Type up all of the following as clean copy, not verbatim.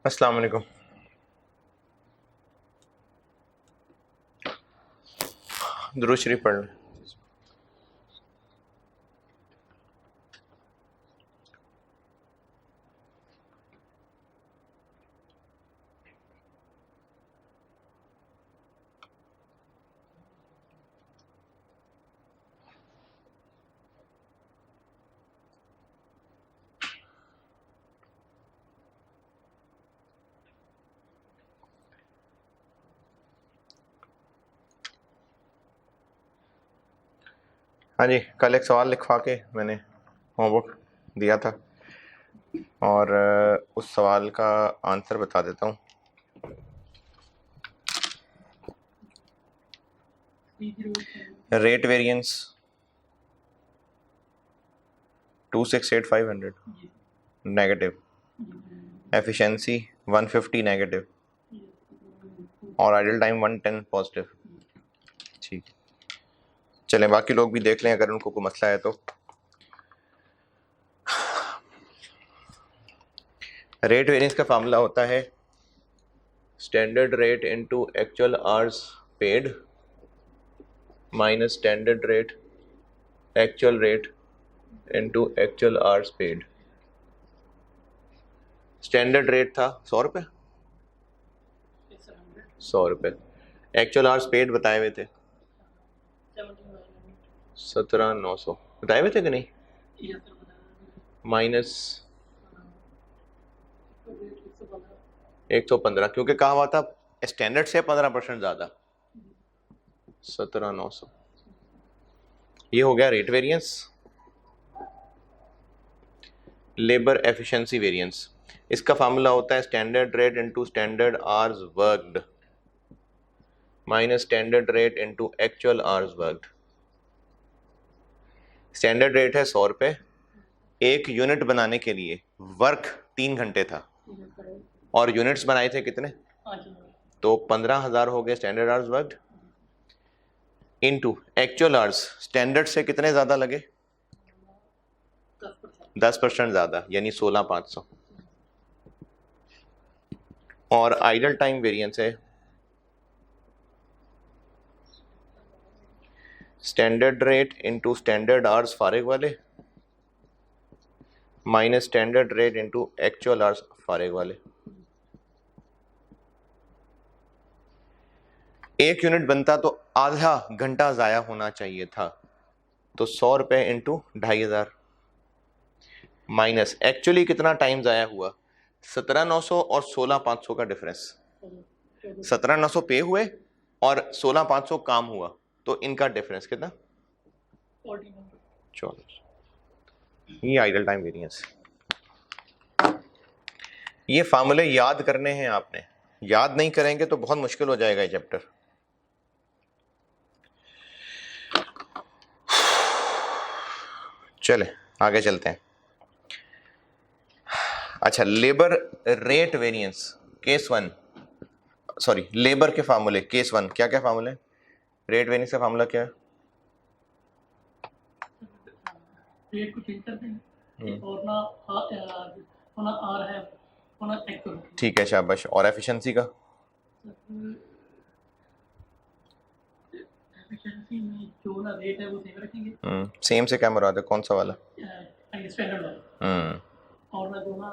अस्सलाम वालेकुम। दुरूद शरीफ पढ़ लें। हाँ जी, कल एक सवाल लिखवा के मैंने होमवर्क दिया था और उस सवाल का आंसर बता देता हूँ। Rate variance 268,500 negative, efficiency 150 negative और आइडल टाइम 110 पॉजिटिव। ठीक, चलें बाकी लोग भी देख लें अगर उनको कोई मसला है तो। रेट वेरिएंस का फार्मूला होता है standard rate into actual hours paid minus standard rate actual rate into actual hours paid. Standard rate था 100 रुपये, 100 रुपये। एक्चुअल आवर्स पेड बताए हुए थे 17,900 बताए हुए थे कि नहीं, माइनस 115 क्योंकि कहा हुआ था स्टैंडर्ड से 15% ज़्यादा, 17,900। ये हो गया rate variance. Labour efficiency variance, इसका फार्मूला होता है standard rate into standard hours worked minus standard rate into actual hours worked. Standard rate है 100 रुपये, एक यूनिट बनाने के लिए वर्क 3 घंटे था और यूनिट्स बनाए थे कितने, तो 15,000 हो गए standard hours worked into actual hours. Standard से कितने ज़्यादा लगे, 10% ज़्यादा यानी 16,500। और आइडल टाइम वेरिएंस है standard rate into standard hours फारिग वाले minus standard rate into actual hours फारिग वाले। एक यूनिट बनता तो आधा घंटा ज़ाया होना चाहिए था, तो 100 रुपये इंटू 2,500 माइनस एक्चुअली कितना टाइम ज़ाया हुआ, 17,900 और 16,500 का डिफरेंस। 17,900 पे हुए और 16,500 काम हुआ, तो इनका डिफरेंस कितना, 14। ये आइडल टाइम वेरिएंस। ये फार्मूले याद करने हैं आपने, याद नहीं करेंगे तो बहुत मुश्किल हो जाएगा ये चैप्टर। चले आगे चलते हैं। अच्छा, labour rate variance case 1, sorry labour के फार्मूले केस 1, क्या क्या फार्मूले, रेट वेरिएंस का फार्मूला क्या है, रेट को चेंज कर देंगे और ना आर है ना एक्चुअल। ठीक है शाबाश। और एफिशिएंसी का, एफिशिएंसी में जो ना रेट है वो सेम रखेंगे। सेम से क्या मुराद है, कौन सा वाला, स्टैंडर्ड वाला। और ना जो ना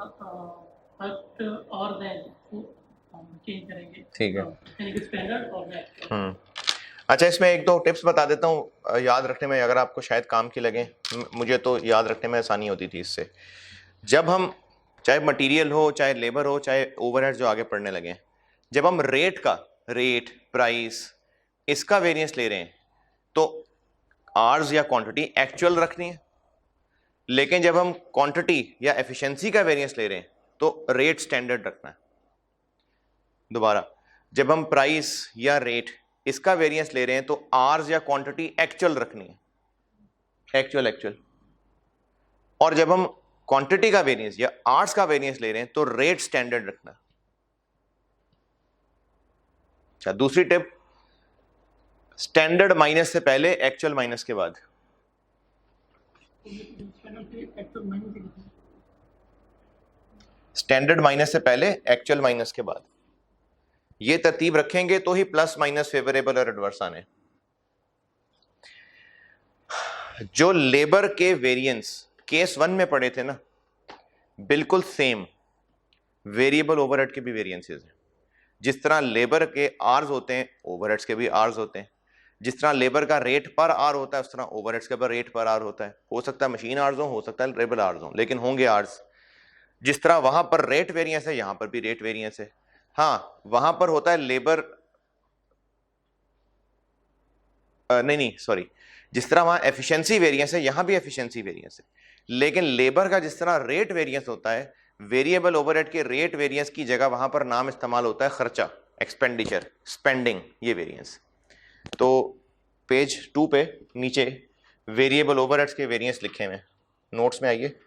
फर्स्ट और है वो चेंज करेंगे। ठीक है, यानी कि स्टैंडर्ड और एक्चुअल। अच्छा इसमें एक दो टिप्स बता देता हूँ याद रखने में, अगर आपको शायद काम की लगे, मुझे तो याद रखने में आसानी होती थी इससे। जब हम चाहे मटेरियल हो चाहे लेबर हो चाहे ओवरहेड जो आगे पढ़ने लगे, जब हम रेट का, रेट प्राइस इसका वेरिएंस ले रहे हैं तो आर्स या क्वांटिटी एक्चुअल रखनी है, लेकिन जब हम क्वांटिटी या एफिशिएंसी का वेरिएंस ले रहे हैं तो रेट स्टैंडर्ड रखना है। दोबारा, जब हम प्राइस या रेट इसका वेरिएंस ले रहे हैं तो आर्स या क्वांटिटी एक्चुअल रखनी है, एक्चुअल। और जब हम क्वांटिटी का वेरिएंस या आर्स का वेरिएंस ले रहे हैं तो रेट स्टैंडर्ड रखना है। अच्छा, दूसरी टिप, स्टैंडर्ड माइनस से पहले, एक्चुअल माइनस के बाद। स्टैंडर्ड माइनस से पहले, एक्चुअल माइनस के बाद। ये तरतीब रखेंगे तो ही प्लस माइनस फेवरेबल और एडवर्स आने। जो लेबर के वेरिएंस केस 1 में पढ़े थे ना, बिल्कुल सेम वेरिएबल ओवरहेड के भी वेरिएंसेस हैं। जिस तरह लेबर के आर्स होते हैं, ओवरहेड्स के भी आर्स होते हैं। जिस तरह लेबर का रेट पर आर होता है, उस तरह ओवरहेड्स का भी रेट पर आर होता है। हो सकता है मशीन आर्स हो सकता है लेबर आर्स हो, लेकिन होंगे आर्स। जिस तरह वहां पर रेट वेरिएंस है, यहां पर भी रेट वेरिएंस है। हाँ, वहां पर होता है लेबर, नहीं सॉरी, जिस तरह वहां एफिशिएंसी वेरिएंस है, यहां भी एफिशिएंसी वेरिएंस है। लेकिन लेबर का जिस तरह रेट वेरिएंस होता है, वेरिएबल ओवरहेड के रेट वेरिएंस की जगह वहां पर नाम इस्तेमाल होता है खर्चा, एक्सपेंडिचर, स्पेंडिंग, ये वेरिएंस। तो पेज 2 पे नीचे वेरिएबल ओवरहेड्स के वेरिएंस लिखे हुए हैं, नोट्स में आइए।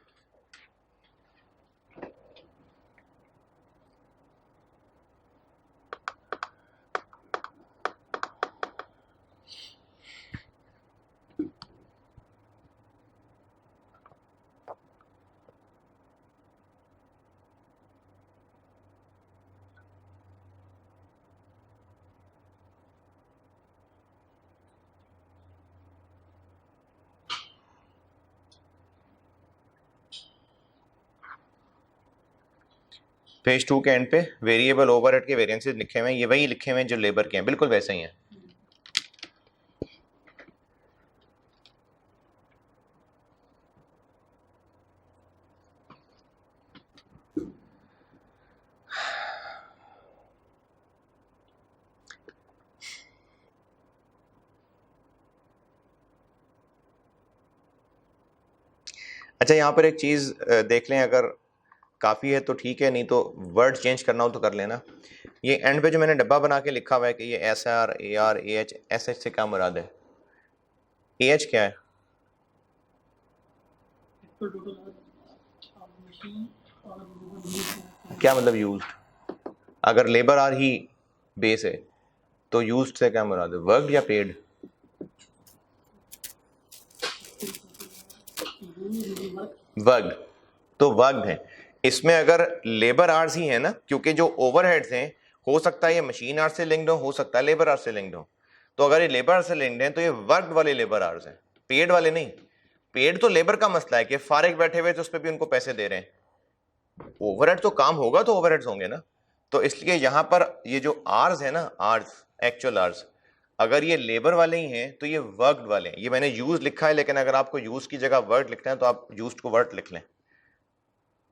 पेज 2 के एंड पे वेरिएबल ओवरहेड के वेरिएंसेस लिखे हुए हैं, ये वही लिखे हुए हैं जो लेबर के हैं, बिल्कुल वैसे ही हैं। अच्छा, यहाँ पर एक चीज देख लें, अगर काफी है तो ठीक है, नहीं तो वर्ड चेंज करना हो तो कर लेना। ये एंड पे जो मैंने डब्बा बना के लिखा हुआ है कि ये S R, A R, A H, S H से क्या मुराद है? ए एच क्या है? क्या मतलब यूज्ड? अगर लेबर आर ही बेस है तो यूज्ड से क्या मुराद है? वर्कड या पेड? वर्कड, तो वर्कड है। इसमें अगर लेबर आर्स ही है ना, क्योंकि जो ओवरहेड्स हैं, हो सकता है ये मशीन आर्स से लिंक्ड हो सकता है लेबर आर्स से लिंक्ड हो। तो अगर ये लेबर आर्स से लिंक्ड है तो ये वर्कड वाले लेबर आर्स हैं, पेड वाले नहीं। पेड तो लेबर का मसला है कि फारिग बैठे हुए तो उस पर भी उनको पैसे दे रहे हैं। ओवरहेड तो काम होगा तो ओवरहेड्स होंगे ना। तो इसलिए यहां पर ये जो आर्स है ना, आर्स, एक्चुअल आर्स, अगर ये लेबर वाले ही हैं तो ये वर्कड वाले हैं। ये मैंने यूज लिखा है, लेकिन अगर आपको यूज की जगह वर्ड लिखना है तो आप यूज को वर्ड लिख लें।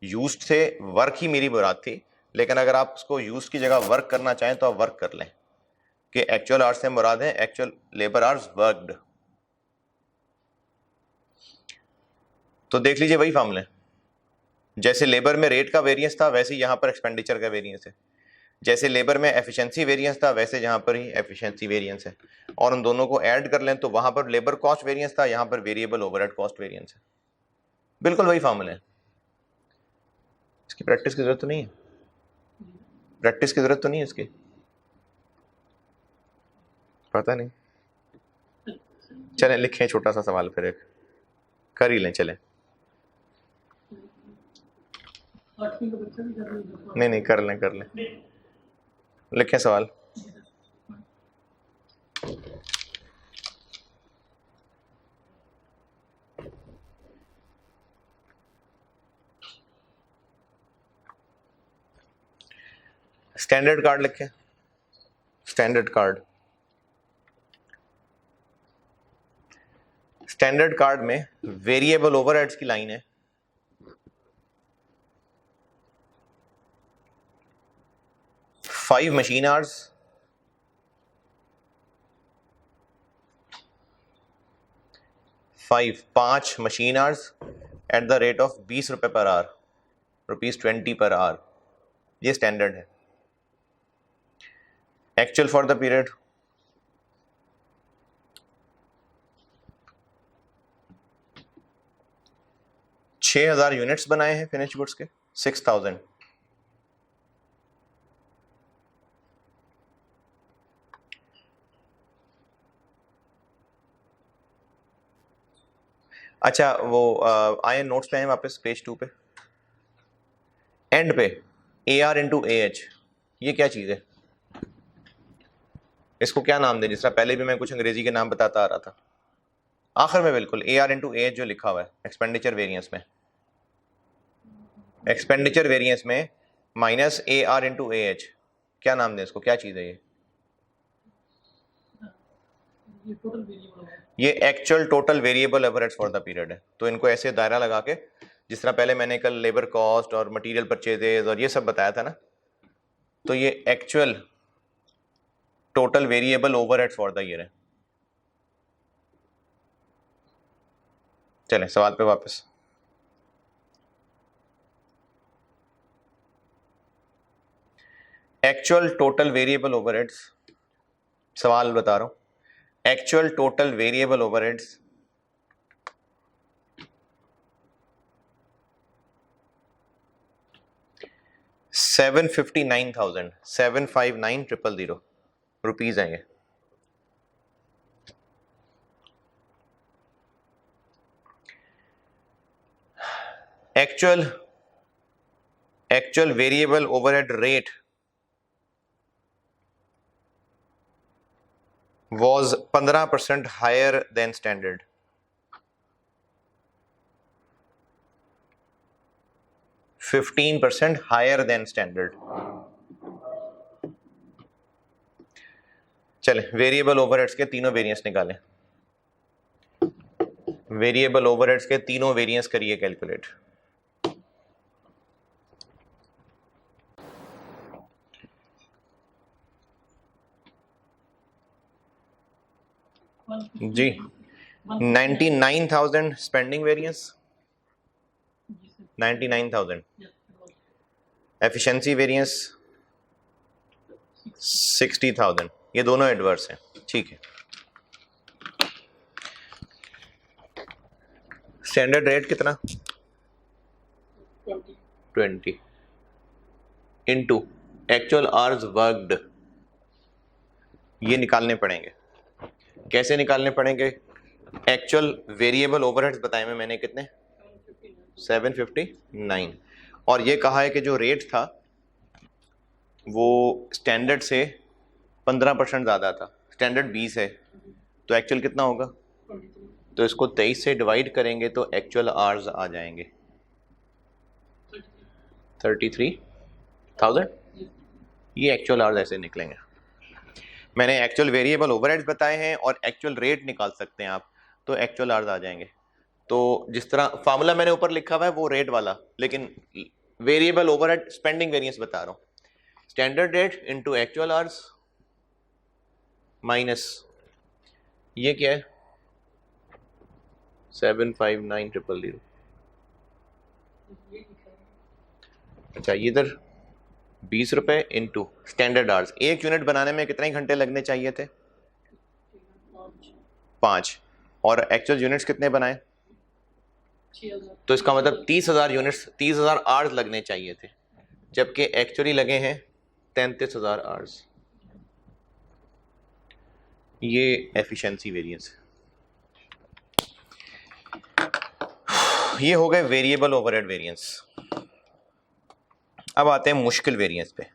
यूज से वर्क ही मेरी मुराद थी, लेकिन अगर आप उसको यूज की जगह वर्क करना चाहें तो आप वर्क कर लें कि एक्चुअल आर्स से मुराद है एक्चुअल लेबर आर्स वर्कड। तो देख लीजिए वही फार्मूला है, जैसे लेबर में रेट का वेरिएंस था वैसे ही यहां पर एक्सपेंडिचर का वेरिएंस है। जैसे लेबर में एफिशिएंसी वेरिएंस था वैसे यहां पर ही एफिशिएंसी वेरिएंस है। और उन दोनों को ऐड कर लें तो वहां पर लेबर कॉस्ट वेरिएंस था, यहां पर वेरिएबल ओवरहेड कॉस्ट वेरिएंस है। बिल्कुल वही फार्मूला है। इसकी प्रैक्टिस की जरूरत तो नहीं है, प्रैक्टिस की जरूरत तो नहीं है इसकी, पता नहीं। चलें लिखें छोटा सा सवाल, फिर एक कर ही लें, चलें। नहीं कर लें लिखें सवाल। स्टैंडर्ड कार्ड लिखें, स्टैंडर्ड कार्ड। स्टैंडर्ड कार्ड में वेरिएबल ओवरहेड्स की लाइन है 5 machine hours, 5 machine hours at the rate of 20 रुपए पर आवर, ₹20 पर आवर। ये स्टैंडर्ड है। Actual for the period 6000 units बनाए हैं फिनिश गुड्स के, 6000। अच्छा वो आए नोट्स पे हैं वापस पेज 2 पे। एंड पे AR इंटू AH, ये क्या चीज़ है? इसको क्या नाम दें? जिस तरह पहले भी मैं कुछ अंग्रेजी के नाम बताता आ रहा था, आखिर में बिल्कुल AR इंटू AH जो लिखा हुआ है एक्सपेंडिचर वेरिएंस में, एक्सपेंडिचर वेरिएंस में माइनस AR इंटू AH, क्या नाम दें इसको? क्या चीज़ है ये? ये टोटल वेरिएबल है। ये actual total variable overheads for the period है। तो इनको ऐसे दायरा लगा के, जिस तरह पहले मैंने कल लेबर कॉस्ट और मटेरियल परचेजेज और ये सब बताया था ना, तो ये actual total variable overheads for the year है। चलें सवाल पे वापस। एक्चुअल टोटल वेरिएबल ओवरहेड्स, सवाल बता रहा हूं, actual total variable overheads $759,000 rupees हैं ये। Actual variable overhead rate was 15% higher than standard. %15 higher than standard. चले वेरिएबल ओवरहेड्स के तीनों वेरिएंस निकालें। वेरिएबल ओवरहेड्स के तीनों वेरिएंस करिए कैलकुलेट। जी 99,000 स्पेंडिंग वेरिएंस, 99,000 एफिशिएंसी वेरिएंस 60,000, ये दोनों एडवर्स हैं। ठीक है, स्टैंडर्ड रेट कितना? 20 इनटू एक्चुअल आवर्स वर्कड, ये निकालने पड़ेंगे। कैसे निकालने पड़ेंगे? एक्चुअल वेरिएबल ओवरहेड्स बताए में मैंने कितने? 759, और ये कहा है कि जो रेट था वो स्टैंडर्ड से 15% ज़्यादा था। स्टैंडर्ड 20 है तो एक्चुअल कितना होगा? तो इसको 23 से डिवाइड करेंगे तो एक्चुअल आवर्स आ जाएंगे 33,000। ये एक्चुअल आवर्स ऐसे निकलेंगे। मैंने एक्चुअल वेरिएबल ओवरहेड्स बताए हैं और एक्चुअल रेट निकाल सकते हैं आप, तो एक्चुअल आवर्स आ जाएंगे। तो जिस तरह फार्मूला मैंने ऊपर लिखा हुआ है वो रेट वाला, लेकिन वेरिएबल ओवरहेड स्पेंडिंग वेरिएंस बता रहा हूँ। Standard rate into actual hours minus ये क्या है? 759,000। अच्छा, इधर 20 रुपए इंटू स्टैंडर्ड आवर्स। एक यूनिट बनाने में कितने घंटे लगने चाहिए थे? 5, और एक्चुअल यूनिट्स कितने बनाए? 6,000। तो इसका मतलब 30,000 यूनिट्स, 30,000 आवर्स लगने चाहिए थे, जबकि एक्चुअली लगे हैं 33,000 आवर्स। ये एफिशिएंसी वेरिएंस। ये हो गए वेरिएबल ओवरहेड वेरिएंस। अब आते हैं मुश्किल वेरिएंस पे।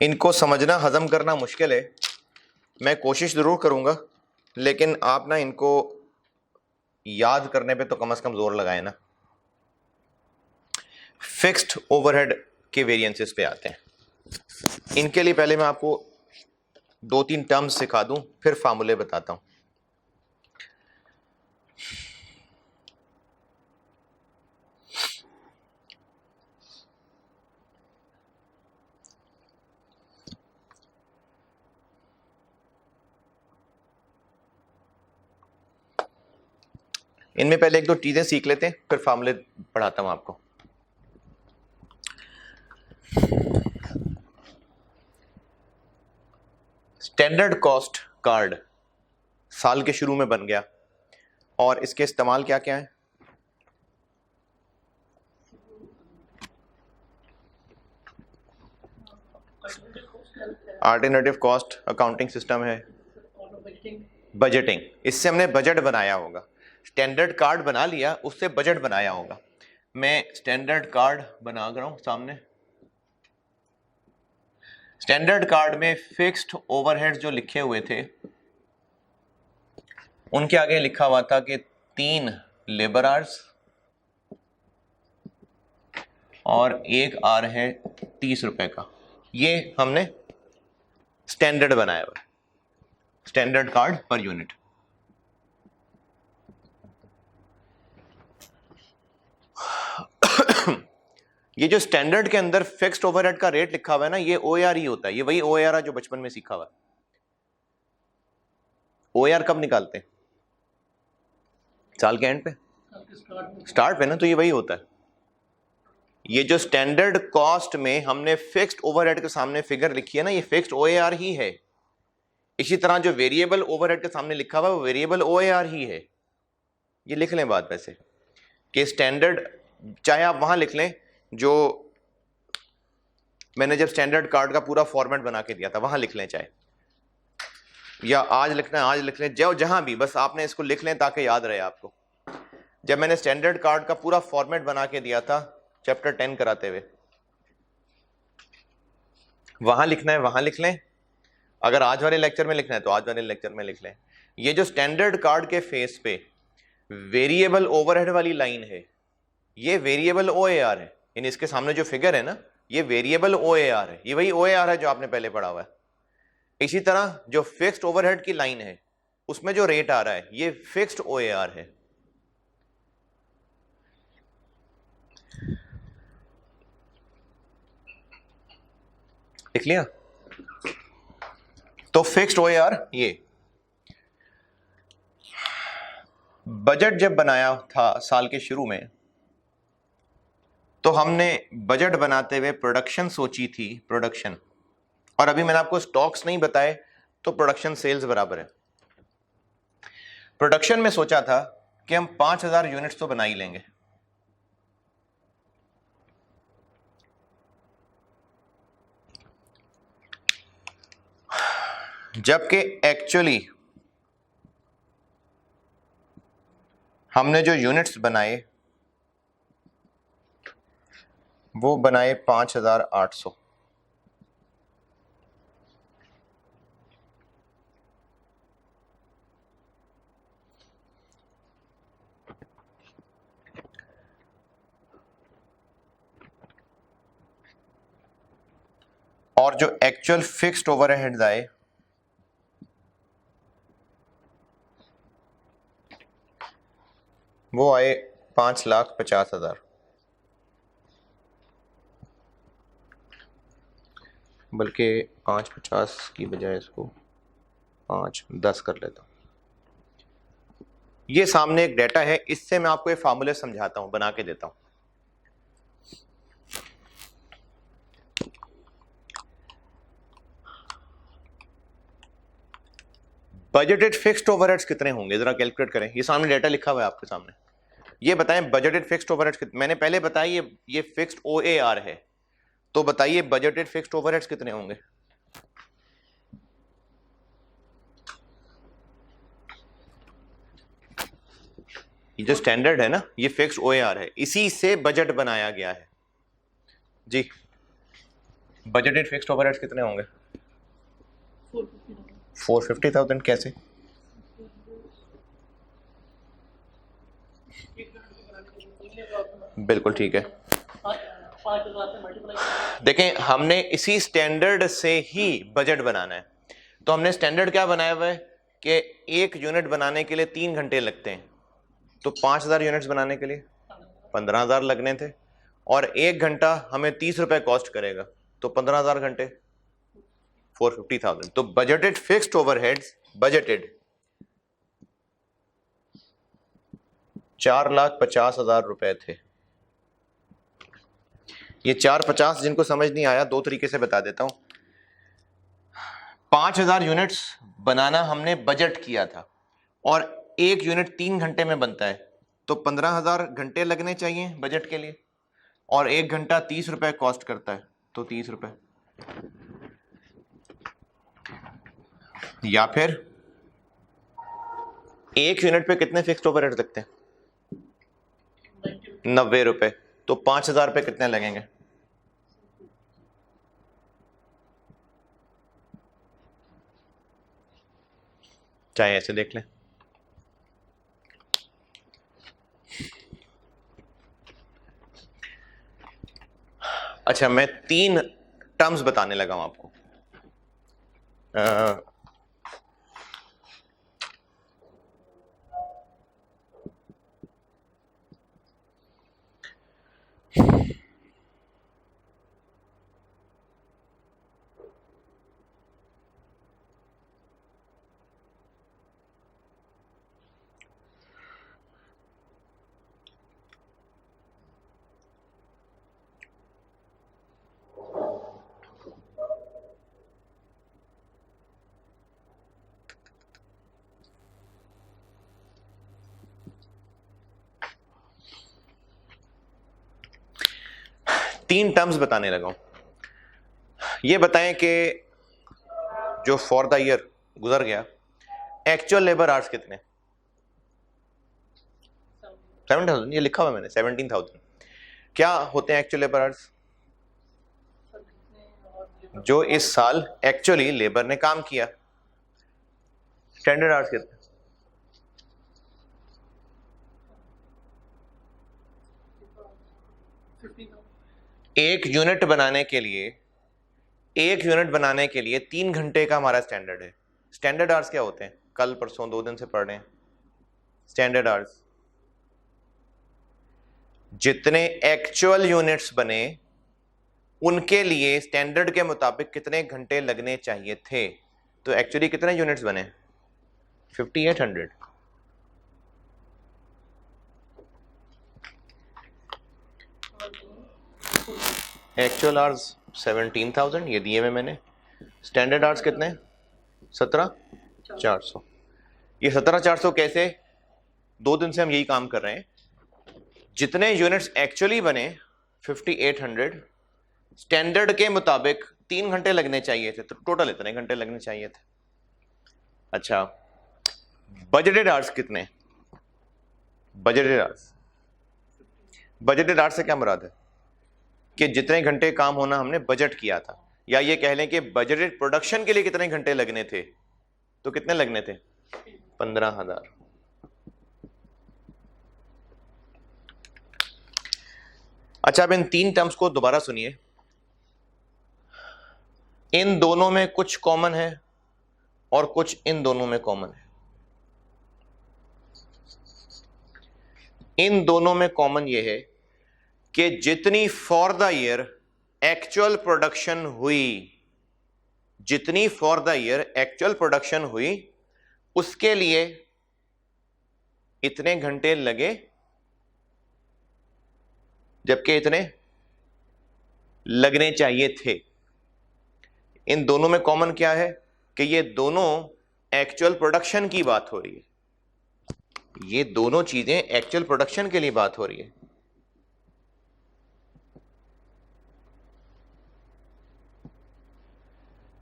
इनको समझना हजम करना मुश्किल है, मैं कोशिश जरूर करूंगा, लेकिन आप ना इनको याद करने पे तो कम से कम जोर लगाए ना। फिक्स्ड ओवरहेड के वेरिएंसेस पे आते हैं। इनके लिए पहले मैं आपको 2-3 टर्म्स सिखा दूं, फिर फार्मूले बताता हूं। इनमें पहले एक दो चीजें सीख लेते हैं, फिर फार्मूले पढ़ाता हूं आपको। स्टैंडर्ड कॉस्ट कार्ड साल के शुरू में बन गया, और इसके इस्तेमाल क्या क्या है? अल्टरनेटिव कॉस्ट अकाउंटिंग सिस्टम है, बजटिंग, इससे हमने बजट बनाया होगा। स्टैंडर्ड कार्ड बना लिया, उससे बजट बनाया होगा। मैं स्टैंडर्ड कार्ड बना रहा हूं सामने। स्टैंडर्ड कार्ड में फिक्स्ड ओवरहेड्स जो लिखे हुए थे उनके आगे लिखा हुआ था कि 3 लेबर आवर्स और एक आर है 30 रुपए का। ये हमने स्टैंडर्ड बनाया हुआ, स्टैंडर्ड कार्ड पर यूनिट। ये जो स्टैंडर्ड के अंदर फिक्स्ड ओवरहेड का रेट लिखा हुआ है ना, ये ओएआर ही होता है। ये वही ओएआर है जो बचपन में सीखा हुआ है। ओएआर कब निकालते हैं? साल के एंड पे, स्टार्ट पे ना। तो ये वही होता है। ये जो स्टैंडर्ड कॉस्ट में हमने फिक्स्ड ओवरहेड के सामने फिगर लिखी है ना, ये फिक्स्ड ओएआर ही है। इसी तरह जो वेरिएबल ओवरहेड के सामने लिखा हुआ है वो वेरिएबल ओएआर ही है। ये लिख लें बात वैसे कि स्टैंडर्ड, चाहे आप वहां लिख लें जो मैंने जब स्टैंडर्ड कार्ड का पूरा फॉर्मेट बना के दिया था वहां लिख लें, चाहे या आज लिखना है आज लिख लें, जो जहां भी, बस आपने इसको लिख लें ताकि याद रहे आपको। जब मैंने स्टैंडर्ड कार्ड का पूरा फॉर्मेट बना के दिया था चैप्टर 10 कराते हुए, वहां लिखना है वहां लिख लें। अगर आज वाले लेक्चर में लिखना है तो आज वाले लेक्चर में लिख लें। ये जो स्टैंडर्ड कार्ड के फेस पे वेरिएबल ओवरहेड वाली लाइन है, ये वेरिएबल ओएआर है। यानी इसके सामने जो फिगर है ना, ये वेरिएबल ओएआर है। ये वही ओएआर है जो आपने पहले पढ़ा हुआ है। इसी तरह जो फिक्स्ड ओवरहेड की लाइन है उसमें जो रेट आ रहा है ये फिक्स्ड ओएआर है। लिख लिया? तो फिक्स्ड ओएआर, ये बजट जब बनाया था साल के शुरू में तो हमने बजट बनाते हुए प्रोडक्शन सोची थी, प्रोडक्शन। और अभी मैंने आपको स्टॉक्स नहीं बताए तो प्रोडक्शन सेल्स बराबर है। प्रोडक्शन में सोचा था कि हम 5000 यूनिट्स तो बना ही लेंगे। जबकि एक्चुअली हमने जो यूनिट्स बनाए वो बनाए 5800। और जो एक्चुअल फिक्स्ड ओवरहेड्स आए वो आए 5,50,000। बल्कि 550 की बजाय इसको 510 कर लेता हूं। ये सामने एक डेटा है, इससे मैं आपको ये फार्मूले समझाता हूं, बना के देता हूं। बजटेड फिक्स्ड ओवरहेड्स कितने होंगे जरा कैलकुलेट करें। ये सामने डेटा लिखा हुआ है आपके सामने। ये बताएं बजटेड फिक्स्ड ओवरहेड्स कितने। मैंने पहले बताया ये फिक्स्ड ओएआर है, तो बताइए बजटेड फिक्स्ड ओवरहेड्स कितने होंगे। ये जो स्टैंडर्ड है ना, ये फिक्स्ड ओएआर है, इसी से बजट बनाया गया है जी। बजटेड फिक्स्ड ओवरहेड्स कितने होंगे? 450,000। कैसे? बिल्कुल ठीक है। देखें, हमने इसी स्टैंडर्ड से ही बजट बनाना है। तो हमने स्टैंडर्ड क्या बनाया हुआ है कि एक यूनिट बनाने के लिए 3 घंटे लगते हैं, तो 5000 यूनिट्स बनाने के लिए 15,000 लगने थे, और 1 घंटा हमें 30 रुपए कॉस्ट करेगा, तो 15,000 घंटे 450,000। तो बजटेड फिक्स्ड ओवरहेड्स बजटेड 4,50,000 रुपए थे। ये 450 जिनको समझ नहीं आया, दो तरीके से बता देता हूं। 5000 यूनिट्स बनाना हमने बजट किया था, और एक यूनिट 3 घंटे में बनता है, तो 15,000 घंटे लगने चाहिए बजट के लिए, और 1 घंटा 30 रुपए कॉस्ट करता है, तो 30 रुपए। या फिर एक यूनिट पे कितने फिक्स्ड ओवरहेड लगते हैं? 90 रुपए। तो 5,000 पे कितने लगेंगे? चाहे ऐसे देख लें। अच्छा, मैं 3 टर्म्स बताने लगा हूं आपको। अ, तीन टर्म्स बताने लगा हूं। ये बताएं कि जो फॉर द ईयर गुजर गया, एक्चुअल लेबर आवर्स कितने? 7,000, ये लिखा हुआ है मैंने 17,000। क्या होते हैं एक्चुअल लेबर आवर्स? जो इस साल एक्चुअली लेबर ने काम किया। स्टैंडर्ड आवर्स कितने? एक यूनिट बनाने के लिए 3 घंटे का हमारा स्टैंडर्ड है। स्टैंडर्ड आवर्स क्या होते हैं? कल परसों 2 दिन से पढ़ रहे हैं। स्टैंडर्ड आवर्स जितने एक्चुअल यूनिट्स बने उनके लिए स्टैंडर्ड के मुताबिक कितने घंटे लगने चाहिए थे। तो एक्चुअली कितने यूनिट्स बने? 5800। एक्चुअल आवर्स 17,000 ये दिए हुए मैंने। स्टैंडर्ड आवर्स कितने? 17,400। ये 17,400 कैसे? 2 दिन से हम यही काम कर रहे हैं। जितने यूनिट्स एक्चुअली बने 5800, स्टैंडर्ड के मुताबिक 3 घंटे लगने चाहिए थे, तो टोटल इतने घंटे लगने चाहिए थे। अच्छा, बजटेड आवर्स कितने? बजटेड आवर्स से क्या मुराद है? कि जितने घंटे काम होना हमने बजट किया था, या ये कह लें कि बजटेड प्रोडक्शन के लिए कितने घंटे लगने थे। तो कितने लगने थे? 15,000। अच्छा, अब इन 3 टर्म्स को दोबारा सुनिए। इन दोनों में कुछ कॉमन है और कुछ इन दोनों में कॉमन है। इन दोनों में कॉमन ये है कि जितनी for the year actual production हुई, उसके लिए इतने घंटे लगे, जबकि इतने लगने चाहिए थे। इन दोनों में कॉमन क्या है? कि ये दोनों एक्चुअल प्रोडक्शन की बात हो रही है। ये दोनों चीजें एक्चुअल प्रोडक्शन के लिए बात हो रही है।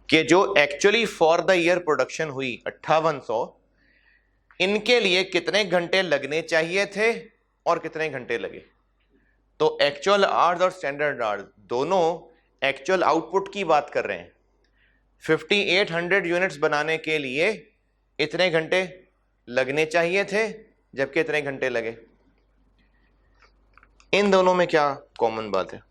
कि जो actually for the year production हुई 5800, इनके लिए कितने घंटे लगने चाहिए थे और कितने घंटे लगे। तो एक्चुअल आवर्स और स्टैंडर्ड आवर्स दोनों एक्चुअल आउटपुट की बात कर रहे हैं। 5800 यूनिट्स बनाने के लिए इतने घंटे लगने चाहिए थे, जबकि इतने घंटे लगे। इन दोनों में क्या कॉमन बात है?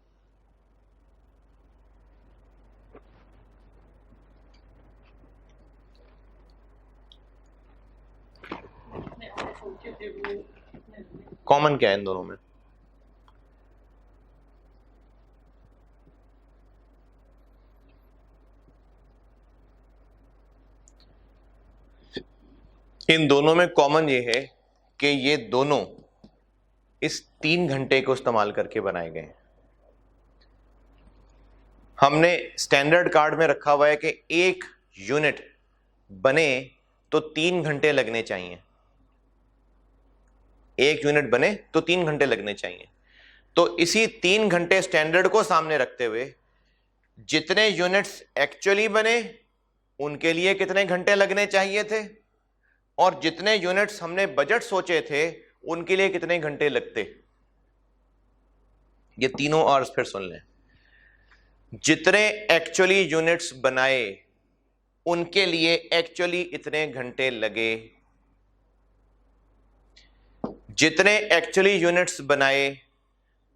कॉमन क्या है इन दोनों में? इन दोनों में कॉमन ये है कि ये दोनों इस 3 घंटे को इस्तेमाल करके बनाए गए। हमने स्टैंडर्ड कार्ड में रखा हुआ है कि एक यूनिट बने तो 3 घंटे लगने चाहिए। एक यूनिट बने तो 3 घंटे लगने चाहिए। तो इसी 3 घंटे स्टैंडर्ड को सामने रखते हुए जितने यूनिट्स एक्चुअली बने उनके लिए कितने घंटे लगने चाहिए थे, और जितने यूनिट्स हमने बजट सोचे थे उनके लिए कितने घंटे लगते। ये तीनों आवर्स फिर सुन लें। जितने एक्चुअली यूनिट्स बनाए उनके लिए एक्चुअली इतने घंटे लगे, जितने एक्चुअली यूनिट्स बनाए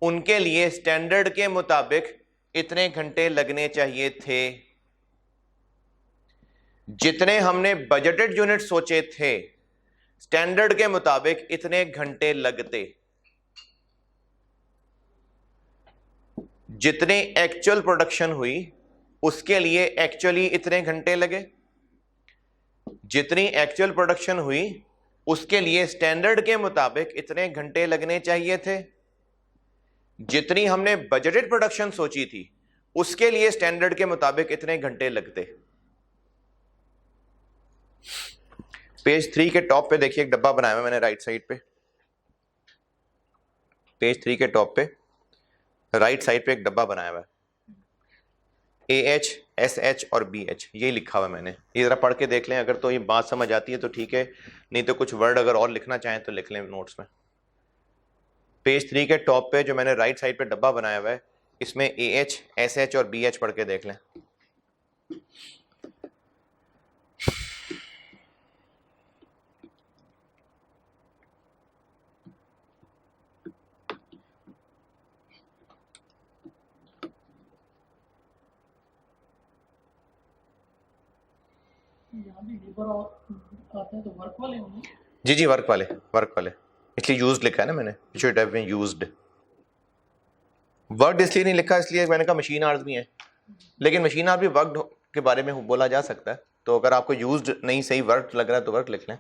उनके लिए स्टैंडर्ड के मुताबिक इतने घंटे लगने चाहिए थे, जितने हमने बजटेड यूनिट सोचे थे स्टैंडर्ड के मुताबिक इतने घंटे लगते, जितनी एक्चुअल प्रोडक्शन हुई उसके लिए एक्चुअली इतने घंटे लगे, जितनी एक्चुअल प्रोडक्शन हुई उसके लिए स्टैंडर्ड के मुताबिक इतने घंटे लगने चाहिए थे, जितनी हमने बजटेड प्रोडक्शन सोची थी उसके लिए स्टैंडर्ड के मुताबिक इतने घंटे लगते। पेज 3 के टॉप पे देखिए एक डब्बा बनाया हुआ मैंने राइट साइड पे, पेज 3 के टॉप पे राइट साइड पे एक डब्बा बनाया हुआ है, AH, SH और BH ये लिखा हुआ है मैंने। ये जरा पढ़ के देख लें, अगर तो ये बात समझ आती है तो ठीक है, नहीं तो कुछ वर्ड अगर और लिखना चाहें तो लिख लें नोट्स में। पेज 3 के टॉप पे जो मैंने राइट साइड पे डब्बा बनाया हुआ है इसमें AH, SH और BH पढ़ के देख लें। यहाँ भी लेबर और आते हैं तो वर्क वाले होंगे। जी जी वर्क वाले, वर्क वाले, इसलिए यूज्ड लिखा है ना मैंने, should have been used. Work इसलिए नहीं लिखा, इसलिए मैंने कहा मशीन आवर्स भी हैं, लेकिन मशीन आवर्स भी वर्क के बारे में बोला जा सकता है, तो अगर आपको यूज्ड नहीं सही वर्क लग रहा है तो वर्क लिख लें।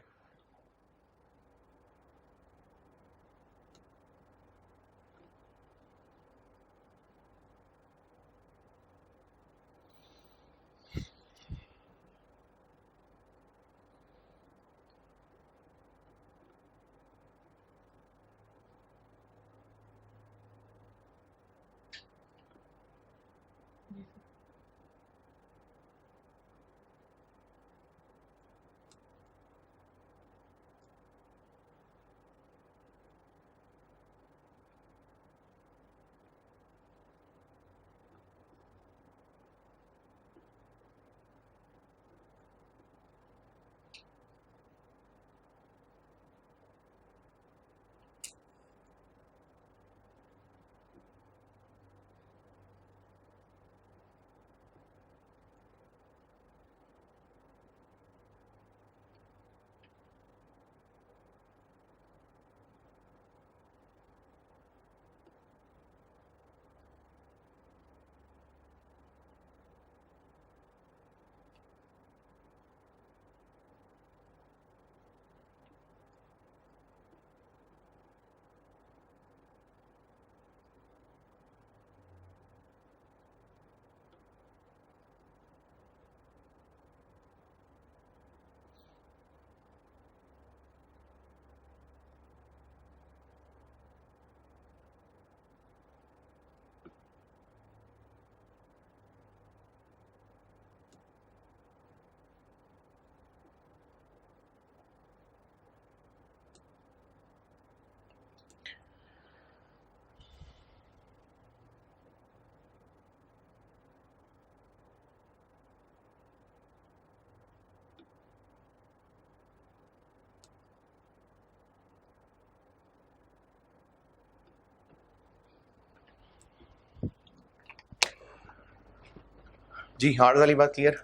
जी हार्ड वाली बात क्लियर,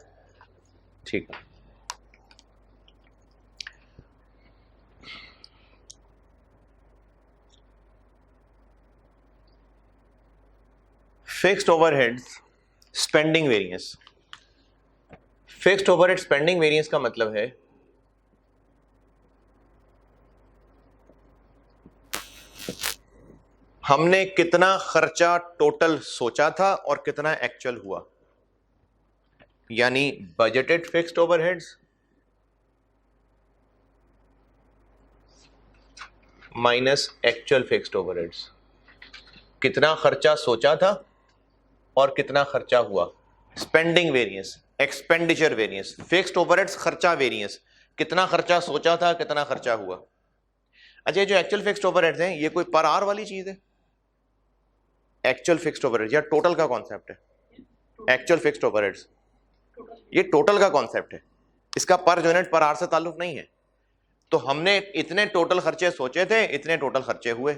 ठीक है। Fixed overheads spending variance. Fixed overhead spending variance का मतलब है हमने कितना खर्चा टोटल सोचा था और कितना एक्चुअल हुआ, यानी budgeted fixed overheads minus actual fixed overheads. कितना खर्चा सोचा था और कितना खर्चा हुआ, spending variance, expenditure variance. Fixed overheads खर्चा वेरिएंस, कितना खर्चा सोचा था कितना खर्चा हुआ। अच्छा, जो एक्चुअल फिक्स्ड ओवरहेड्स हैं ये कोई पर आवर वाली चीज है? एक्चुअल फिक्स्ड ओवरहेड्स या टोटल का कॉन्सेप्ट है? एक्चुअल फिक्स्ड ओवरहेड्स, टोटल ये टोटल का कॉन्सेप्ट है, इसका पर यूनिट पर आवर से ताल्लुक नहीं है। तो हमने इतने टोटल खर्चे सोचे थे, इतने टोटल खर्चे हुए।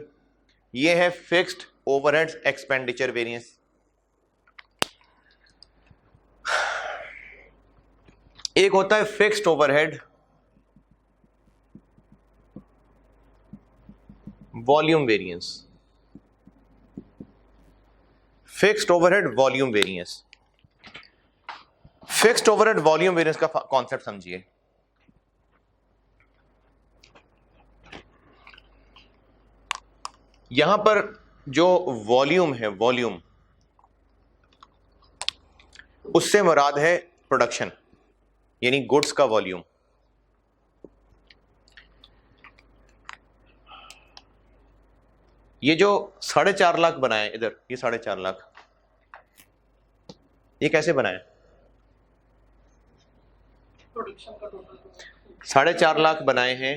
ये है फिक्स्ड ओवरहेड्स एक्सपेंडिचर वेरिएंस। एक होता है fixed overhead volume variance, fixed overhead volume variance. Fixed overhead volume variance का कॉन्सेप्ट समझिए। यहां पर जो वॉल्यूम है, वॉल्यूम, उससे मुराद है प्रोडक्शन, यानी गुड्स का वॉल्यूम। ये जो 4.5 लाख बनाए इधर, ये 4.5 लाख, ये कैसे बनाए? प्रोडक्शन का टोटल 4.5 लाख बनाए हैं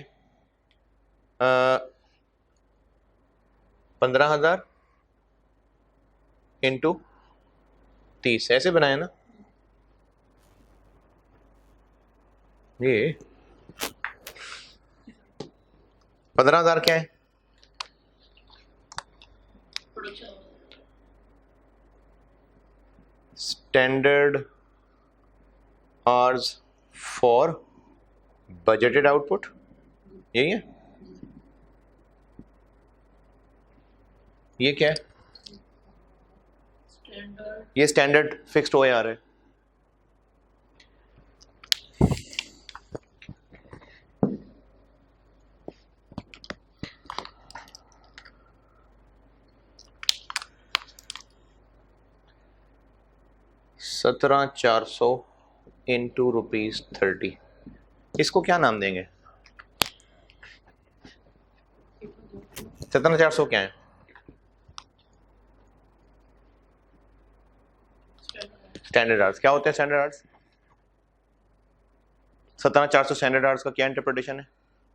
15,000 इंटू 30, ऐसे बनाए ना? ये 15,000 क्या है? Production standard hours for budgeted output, यही है। ये क्या है? स्टैंडर्ड ये स्टैंडर्ड फिक्स्ड OAR है। $17,400 इंटू ₹30, इसको क्या नाम देंगे? 17,400 क्या है? Standard hours. क्या होते हैं स्टैंडर्ड आवर्स? 17,400 स्टैंडर्ड आवर्स का क्या इंटरप्रिटेशन है?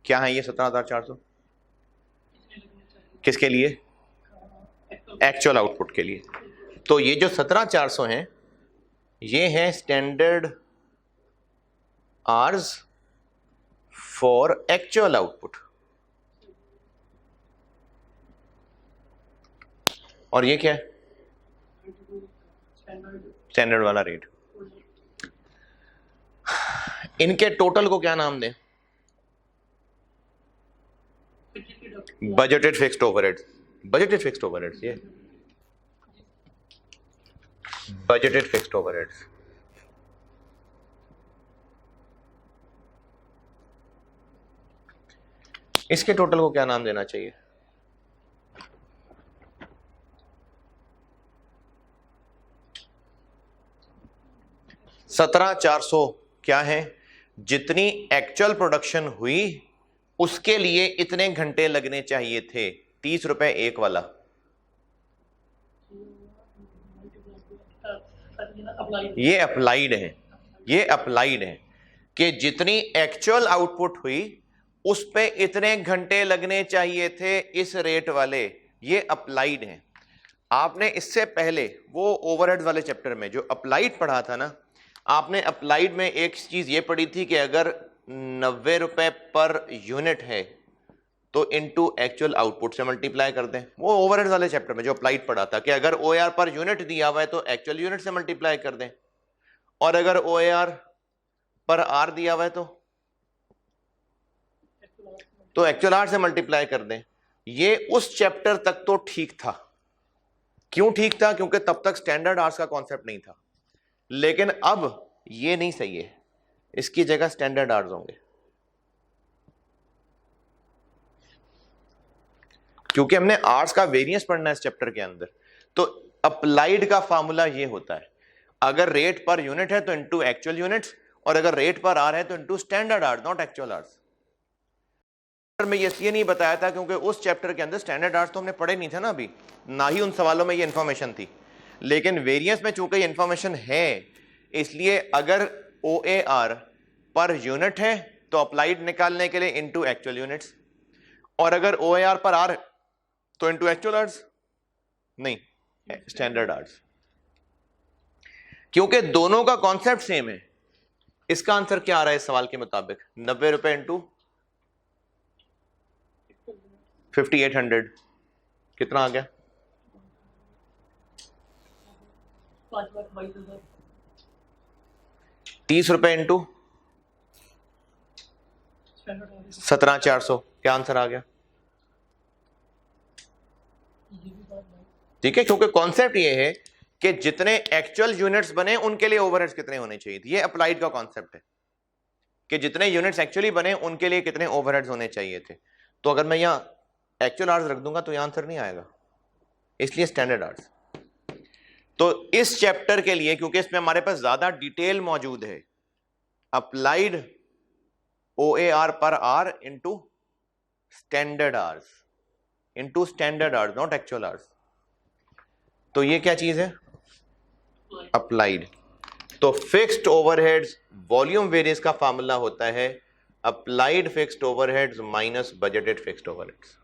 क्या है ये 17,400? किसके लिए? एक्चुअल आउटपुट के लिए। तो ये जो 17,400 हैं, ये है standard hours for actual output, और ये क्या है? स्टैंडर्ड वाला रेट। इनके टोटल को क्या नाम दें? Budgeted fixed overheads. Budgeted fixed overheads, ये बजटेड फिक्स्ड ओवरहेड्स। इसके टोटल को क्या नाम देना चाहिए? $17,400 क्या है? जितनी एक्चुअल प्रोडक्शन हुई उसके लिए इतने घंटे लगने चाहिए थे, 30 रुपए एक वाला। ये अप्लाइड है, ये अप्लाइड है कि जितनी एक्चुअल आउटपुट हुई उस पे इतने घंटे लगने चाहिए थे, इस रेट वाले। ये अप्लाइड है। आपने इससे पहले वो ओवरहेड वाले चैप्टर में जो अप्लाइड पढ़ा था ना, आपने अप्लाइड में एक चीज ये पढ़ी थी कि अगर 90 रुपए पर यूनिट है तो इनटू एक्चुअल आउटपुट से मल्टीप्लाई कर दें। वो ओवरहेड वाले चैप्टर में जो अप्लाइड पढ़ा था कि अगर OAR पर यूनिट दिया हुआ है तो एक्चुअल यूनिट से मल्टीप्लाई कर दें, और अगर OAR पर आर दिया हुआ है तो एक्चुअल आर से मल्टीप्लाई कर दें। ये उस चैप्टर तक तो ठीक था। क्यों ठीक था? क्योंकि तब तक स्टैंडर्ड आवर्स का कॉन्सेप्ट नहीं था। लेकिन अब ये नहीं सही है, इसकी जगह स्टैंडर्ड आवर्स होंगे, क्योंकि हमने आवर्स का वेरिएंस पढ़ना है इस चैप्टर के अंदर। तो अप्लाइड का फार्मूला ये होता है, अगर रेट पर यूनिट है तो इनटू एक्चुअल यूनिट्स, और अगर रेट पर आर है तो into standard hours, not actual hours. में ये इसलिए नहीं बताया था क्योंकि उस चैप्टर के अंदर स्टैंडर्ड आवर्स तो हमने पढ़े नहीं थे ना अभी, ना ही उन सवालों में ये इंफॉर्मेशन थी। लेकिन वेरिएंस में चूंकि ये इंफॉर्मेशन है, इसलिए अगर OAR पर यूनिट है तो अप्लाइड निकालने के लिए इनटू एक्चुअल यूनिट्स, और अगर OAR पर आर तो इनटू एक्चुअल आवर्स नहीं, स्टैंडर्ड आवर्स। क्योंकि दोनों का कॉन्सेप्ट सेम है, इसका आंसर क्या आ रहा है इस सवाल के मुताबिक? 90 रुपए इंटू 5800 कितना आ गया? 30 रुपए इंटू 17,400 क्या आंसर आ गया? ठीक है, क्योंकि कॉन्सेप्ट ये है कि जितने एक्चुअल यूनिट्स बने उनके लिए ओवरहेड्स कितने होने चाहिए थे। ये अप्लाइड का कॉन्सेप्ट है कि जितने यूनिट्स एक्चुअली बने उनके लिए कितने ओवरहेड्स होने चाहिए थे। तो अगर मैं यहां एक्चुअल आवर्स रख दूंगा तो यह आंसर नहीं आएगा, इसलिए स्टैंडर्ड आवर्स। तो इस चैप्टर के लिए, क्योंकि इसमें हमारे पास ज्यादा डिटेल मौजूद है, अप्लाइड OAR पर R into standard hours, not actual hours. तो ये क्या चीज है? अप्लाइड। तो फिक्स्ड ओवरहेड्स वॉल्यूम वेरिएंस का फार्मूला होता है applied fixed overheads minus budgeted fixed overheads.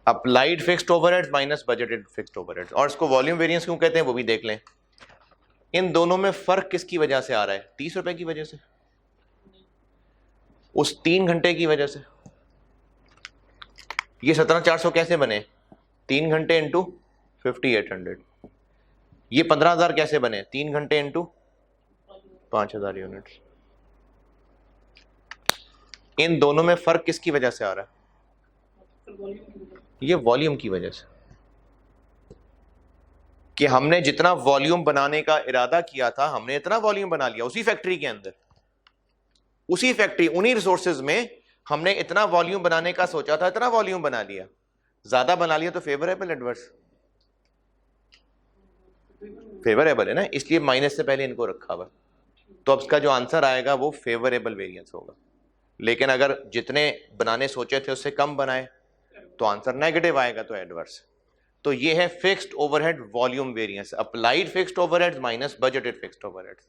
Applied fixed overheads minus budgeted fixed overheads. और इसको वॉल्यूम वेरिएंस क्यों कहते हैं वो भी देख लें। इन दोनों में फर्क किसकी वजह से आ रहा है? 30 रुपए की वजह से, उस 3 घंटे की वजह से। ये 17,400 कैसे बने? 3 घंटे इंटू 5800। ये 15,000 कैसे बने? 3 घंटे इंटू 5,000 यूनिट्स। इन दोनों में फर्क किसकी वजह से आ रहा है? ये वॉल्यूम की वजह से, कि हमने जितना वॉल्यूम बनाने का इरादा किया था हमने इतना वॉल्यूम बना लिया उसी फैक्ट्री के अंदर, उसी फैक्ट्री उन्हीं रिसोर्सेज में हमने इतना वॉल्यूम बनाने का सोचा था, इतना वॉल्यूम बना लिया। ज्यादा बना लिया तो फेवरेबल एडवर्स? फेवरेबल है ना, इसलिए माइनस से पहले इनको रखा हुआ। तो अब इसका जो आंसर आएगा वो फेवरेबल वेरिएंस होगा। लेकिन अगर जितने बनाने सोचे थे उससे कम बनाए तो आंसर नेगेटिव आएगा, तो एडवर्स। तो ये है fixed overhead volume variance, applied fixed overheads minus budgeted fixed overheads.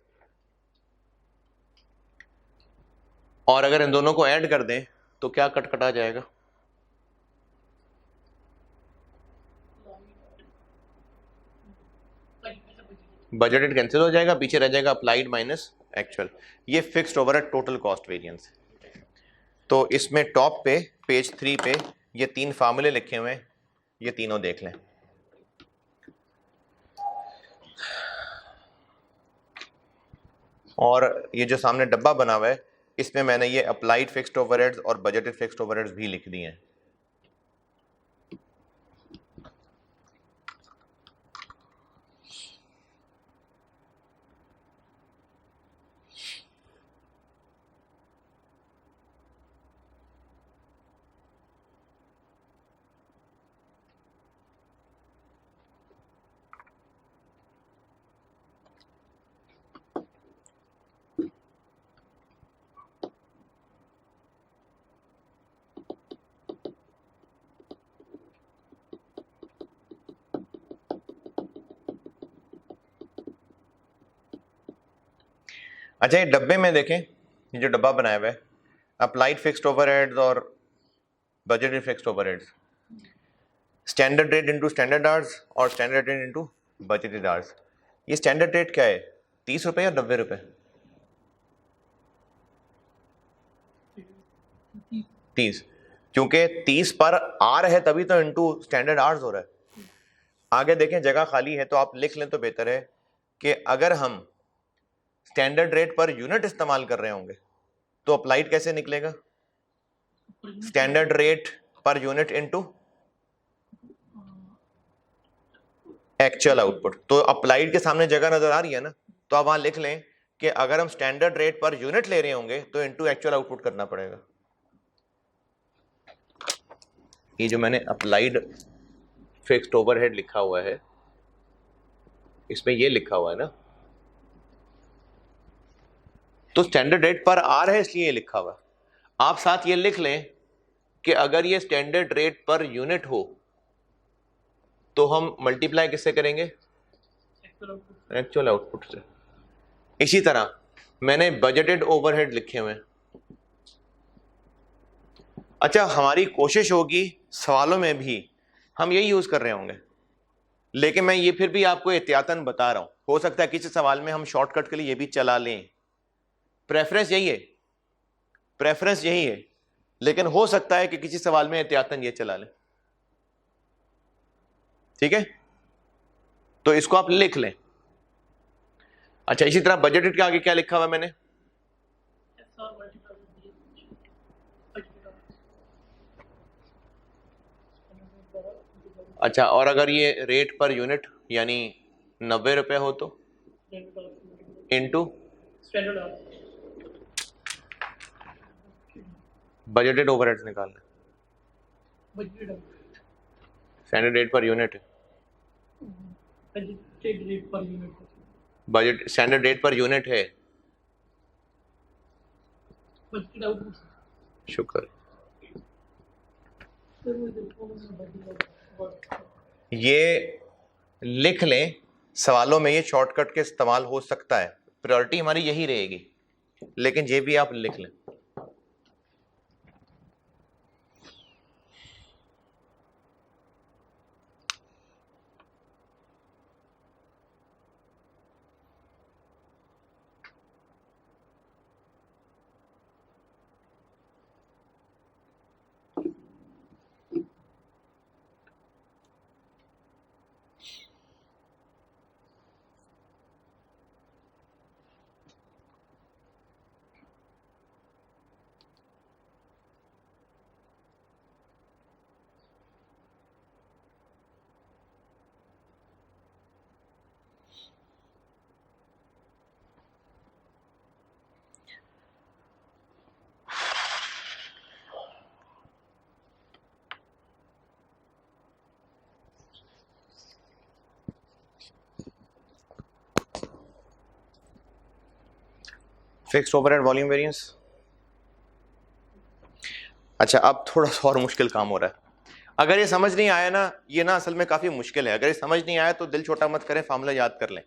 और अगर इन दोनों को ऐड कर दें तो क्या कटकटा जाएगा? बजटेड कैंसिल हो जाएगा, पीछे रह जाएगा अप्लाइड माइनस एक्चुअल। ये fixed overhead total cost variance. तो इसमें टॉप पे पेज 3 पे ये 3 फार्मूले लिखे हुए हैं, ये तीनों देख लें। और ये जो सामने डब्बा बना हुआ है इसमें मैंने ये अप्लाइड फिक्स्ड ओवरहेड्स और बजटेड फिक्स्ड ओवरहेड्स भी लिख दिए हैं। अच्छा, ये डब्बे में देखें, ये जो डब्बा बनाया हुआ है अप्लाइड फिक्स्ड ओवरहेड्स और budgeted fixed overheads, standard rate into standard hours और standard rate into budgeted hours. ये स्टैंडर्ड रेट क्या है? 30 रुपए या 90 रुपए? 30, क्योंकि 30 पर आर है तभी तो इनटू स्टैंडर्ड आवर्स हो रहा है। आगे देखें जगह खाली है तो आप लिख लें तो बेहतर है कि अगर हम स्टैंडर्ड रेट पर यूनिट इस्तेमाल कर रहे होंगे तो अप्लाइड कैसे निकलेगा? Standard rate per unit into actual output. तो अप्लाइड के सामने जगह नजर आ रही है ना, तो आप वहां लिख लें कि अगर हम स्टैंडर्ड रेट पर यूनिट ले रहे होंगे तो इनटू एक्चुअल आउटपुट करना पड़ेगा। ये जो मैंने अप्लाइड फिक्स्ड ओवरहेड लिखा हुआ है इसमें ये लिखा हुआ है ना, तो स्टैंडर्ड रेट पर आर है इसलिए ये लिखा हुआ। आप साथ ये लिख लें कि अगर ये स्टैंडर्ड रेट पर यूनिट हो तो हम मल्टीप्लाई किससे करेंगे? एक्चुअल आउटपुट से। इसी तरह मैंने बजटेड ओवरहेड लिखे हुए हैं। अच्छा, हमारी कोशिश होगी सवालों में भी हम यही यूज कर रहे होंगे लेकिन मैं ये फिर भी आपको एहतियातन बता रहा हूं, हो सकता है किसी सवाल में हम शॉर्टकट के लिए ये भी चला लें, प्रेफरेंस यही है, प्रेफरेंस यही है, लेकिन हो सकता है कि किसी सवाल में एहतियातन ये चला लें। ठीक है, तो इसको आप लिख लें। अच्छा, इसी तरह बजटेड के आगे क्या लिखा हुआ मैंने? अच्छा, और अगर ये रेट पर यूनिट यानी 90 रुपए हो तो इनटू बजटेड ओवरहेड्स निकालना, standard rate per unit, budget standard rate per unit है। शुक्र, ये लिख लें, सवालों में ये शॉर्टकट के इस्तेमाल हो सकता है, प्रायोरिटी हमारी यही रहेगी, लेकिन ये भी आप लिख लें। Fixed overhead volume variance. अच्छा, अब थोड़ा सा और मुश्किल काम हो रहा है। अगर ये समझ नहीं आया ना, ये ना असल में काफी मुश्किल है, अगर ये समझ नहीं आया तो दिल छोटा मत करें, फार्मूला याद कर लें।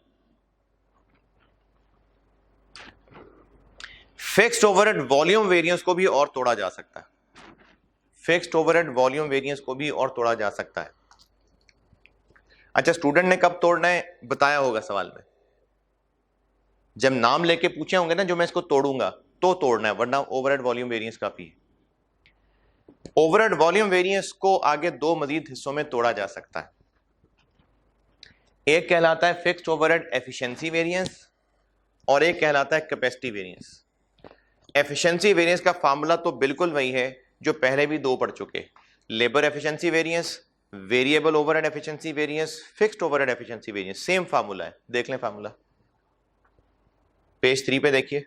फिक्स्ड ओवरहेड वॉल्यूम वेरिएंस को भी और तोड़ा जा सकता है, फिक्स्ड ओवरहेड वॉल्यूम वेरिएंस को भी और तोड़ा जा सकता है। अच्छा, स्टूडेंट ने कब तोड़ना है बताया होगा सवाल में, जब नाम लेके पूछे होंगे ना जो मैं इसको तोड़ूंगा तो तोड़ना है, वरना ओवरहेड वॉल्यूम वेरिएंस काफी है। ओवरहेड वॉल्यूम वेरिएंस को आगे दो मजीद हिस्सों में तोड़ा जा सकता है, एक कहलाता है फिक्स्ड ओवरहेड एफिशिएंसी वेरिएंस और एक कहलाता है कैपेसिटी वेरिएंस। एफिशिएंसी वेरिएंस का फार्मूला तो बिल्कुल वही है जो पहले भी दो पढ़ चुके, labour efficiency variance, variable overhead efficiency variance, fixed overhead efficiency variance, same formula है। देख लें फार्मूला, पेज 3 पे देखिए,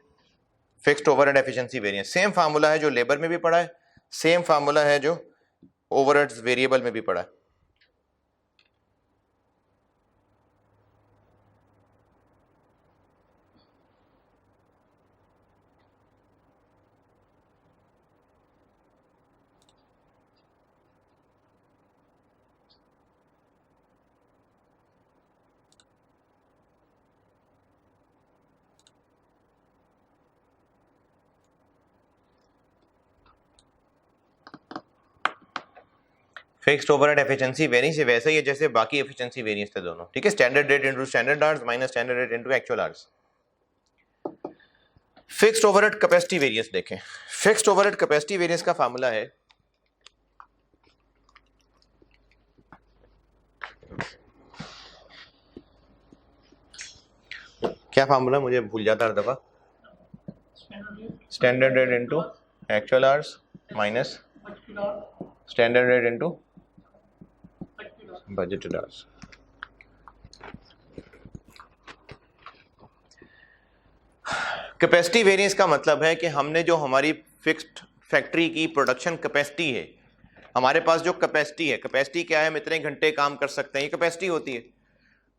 fixed overhead efficiency variance same formula है जो लेबर में भी पढ़ा है, सेम फार्मूला है जो ओवरहेड्स वेरिएबल में भी पढ़ा है। फिक्स्ड ओवरहेड एफिशिएंसी वेरिएंस वैसे ही है जैसे बाकी एफिशिएंसी वेरिएंस थे दोनों, ठीक है। Standard rate into standard hours minus standard rate into actual hours. Fixed overhead capacity variance देखें, फिक्स्ड ओवरहेड कैपेसिटी वेरिएंस का फार्मूला है क्या, फार्मूला मुझे भूल जाता हर दफा, standard rate into actual hours minus standard rate into budgeted hours. Capacity variance का मतलब है कि हमने जो हमारी फिक्स्ड फैक्ट्री की प्रोडक्शन कैपेसिटी है, हमारे पास जो कैपेसिटी है, कैपेसिटी क्या है, हम इतने घंटे काम कर सकते हैं, ये कैपेसिटी होती है।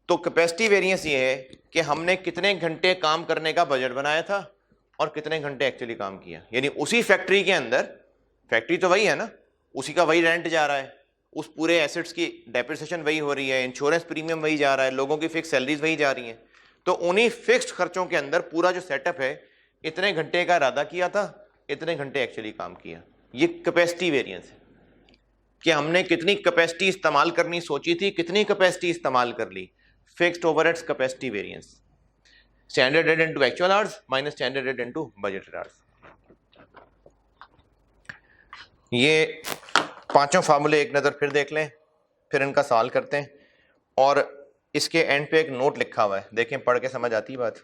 तो कैपेसिटी वेरिएंस ये है कि हमने कितने घंटे काम करने का बजट बनाया था और कितने घंटे एक्चुअली काम किया, यानी उसी फैक्ट्री के अंदर, फैक्ट्री तो वही है ना, उसी का वही रेंट जा रहा है, उस पूरे एसेट्स की डेप्रिसिएशन वही हो रही है, इंश्योरेंस प्रीमियम वही जा रहा है, लोगों की फिक्स सैलरीज वही जा रही हैं, तो उन्हीं फिक्स्ड खर्चों के अंदर पूरा जो सेटअप है, इतने घंटे का इरादा किया था, इतने घंटे एक्चुअली काम किया, ये कैपेसिटी वेरिएंस है। कि हमने कितनी कैपेसिटी इस्तेमाल करनी सोची थी, कितनी कैपेसिटी इस्तेमाल कर ली। Fixed overheads capacity variance, standard rate into actual hours minus standard rate into budgeted hours. ये पांचों फार्मूले एक नजर फिर देख लें, फिर इनका सवाल करते हैं। और इसके एंड पे एक नोट लिखा हुआ है, देखें पढ़ के समझ आती है बात।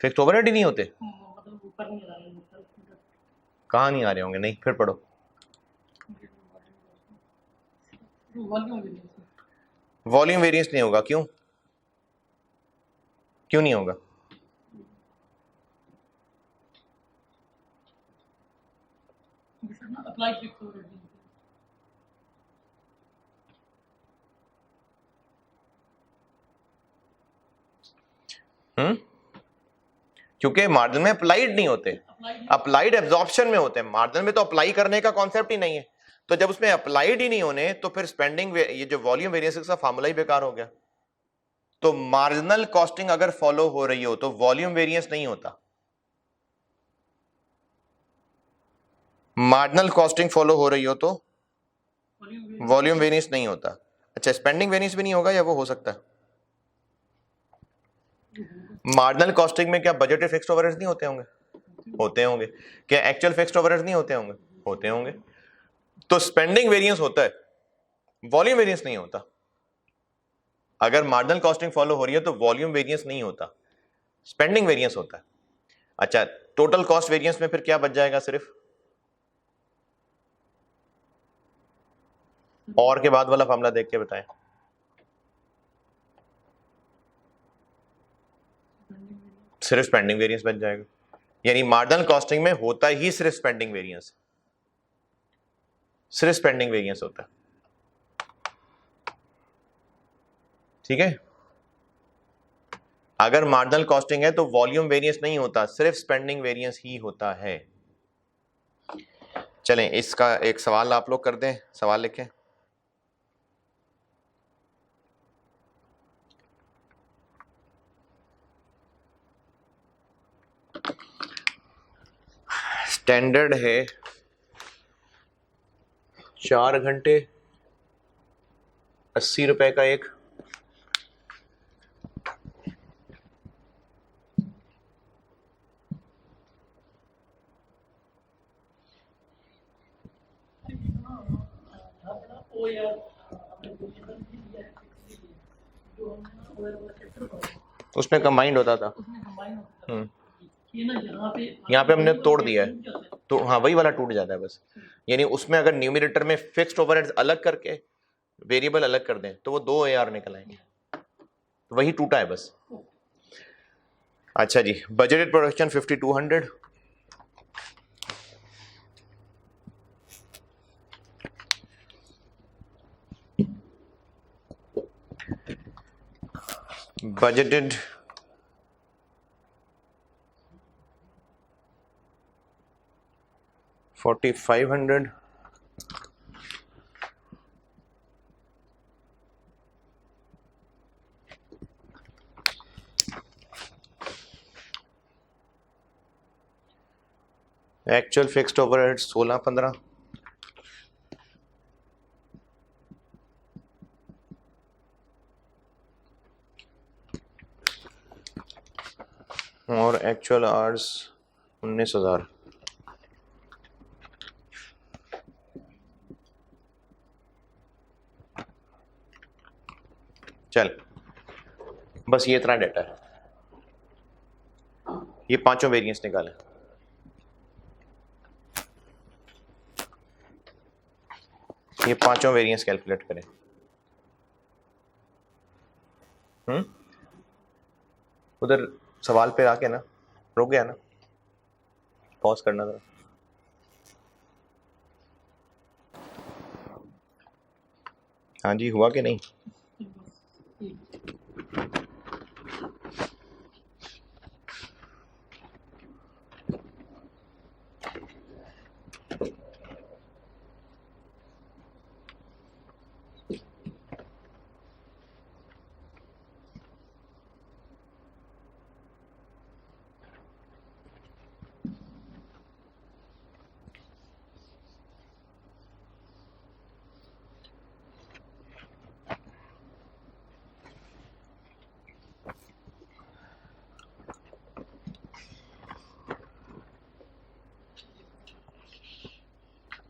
फिक्स्ड ओवरहेड ही नहीं होते, मतलब ऊपर नहीं आ रहा है, ऊपर कहाँ नहीं आ रहे होंगे, नहीं फिर पढ़ो। वॉल्यूम वेरिएंस नहीं होगा, क्यों क्यों नहीं होगा? अप्लाई फिक्स ओवरहेड क्योंकि मार्जिन में अप्लाइड नहीं होते, अप्लाइड एब्जॉर्प्शन में होते हैं। मार्जिन में तो अप्लाई करने का कॉन्सेप्ट ही नहीं है, तो जब उसमें अप्लाइड ही नहीं होने तो फिर स्पेंडिंग, ये जो वॉल्यूम वेरिएंस का फार्मूला ही बेकार हो गया। तो मार्जिनल कॉस्टिंग अगर फॉलो हो रही हो तो वॉल्यूम वेरिएंस नहीं होता, मार्जिनल कॉस्टिंग फॉलो हो रही हो तो वॉल्यूम वेरिएंस नहीं होता। अच्छा, स्पेंडिंग वेरिएंस भी नहीं होगा या वो हो सकता है? मार्जिनल कॉस्टिंग में क्या बजटेड फिक्स्ड ओवरहेड्स नहीं होते होंगे? होते होंगे। क्या एक्चुअल फिक्स्ड ओवरहेड्स नहीं होते होंगे? होते होंगे। तो स्पेंडिंग वेरिएंस होता है, वॉल्यूम वेरिएंस नहीं होता। अगर मार्जिनल कॉस्टिंग फॉलो हो रही है तो वॉल्यूम वेरिएंस नहीं होता, स्पेंडिंग वेरिएंस होता है। अच्छा, टोटल कॉस्ट वेरिएंस में फिर क्या बच जाएगा? सिर्फ और के बाद वाला फार्मूला देख के बताएं। सिर्फ स्पेंडिंग वेरिएंस बच जाएगा, यानी मार्जिनल कॉस्टिंग में होता ही सिर्फ स्पेंडिंग वेरिएंस, सिर्फ स्पेंडिंग वेरिएंस होता है। ठीक है, अगर मार्जिनल कॉस्टिंग है तो वॉल्यूम वेरिएंस नहीं होता, सिर्फ स्पेंडिंग वेरिएंस ही होता है। चलें, इसका एक सवाल आप लोग कर दें, सवाल लिखें। स्टैंडर्ड है 4 घंटे 80 रुपए का एक, ओ यार हमने वेरिएबल भी दिया है, फिक्स भी दिया है। जो हमने ना ओयर वाला चैप्टर पढ़ा उसमें कंबाइंड होता था। उसमें कंबाइन होता है ये ना, यहाँ पे हमने तोड़ दिया है, तो हाँ वही वाला टूट जाता है बस। यानी उसमें अगर न्यूमरेटर में फिक्स्ड ओवरहेड्स अलग करके वेरिएबल अलग कर दें तो वो 2 AR निकल आएंगे, तो वही टूटा है बस। अच्छा जी, budgeted production 5200, budgeted $4500, actual fixed overhead 1615, और एक्चुअल आवर्स 19,000। चल बस ये इतना डेटा है, ये पांचों वेरिएंस निकालें। ये पांचों वेरिएंस कैलकुलेट करें। उधर सवाल पे आके ना रुक गया ना, पॉज करना था। हाँ जी, हुआ कि नहीं?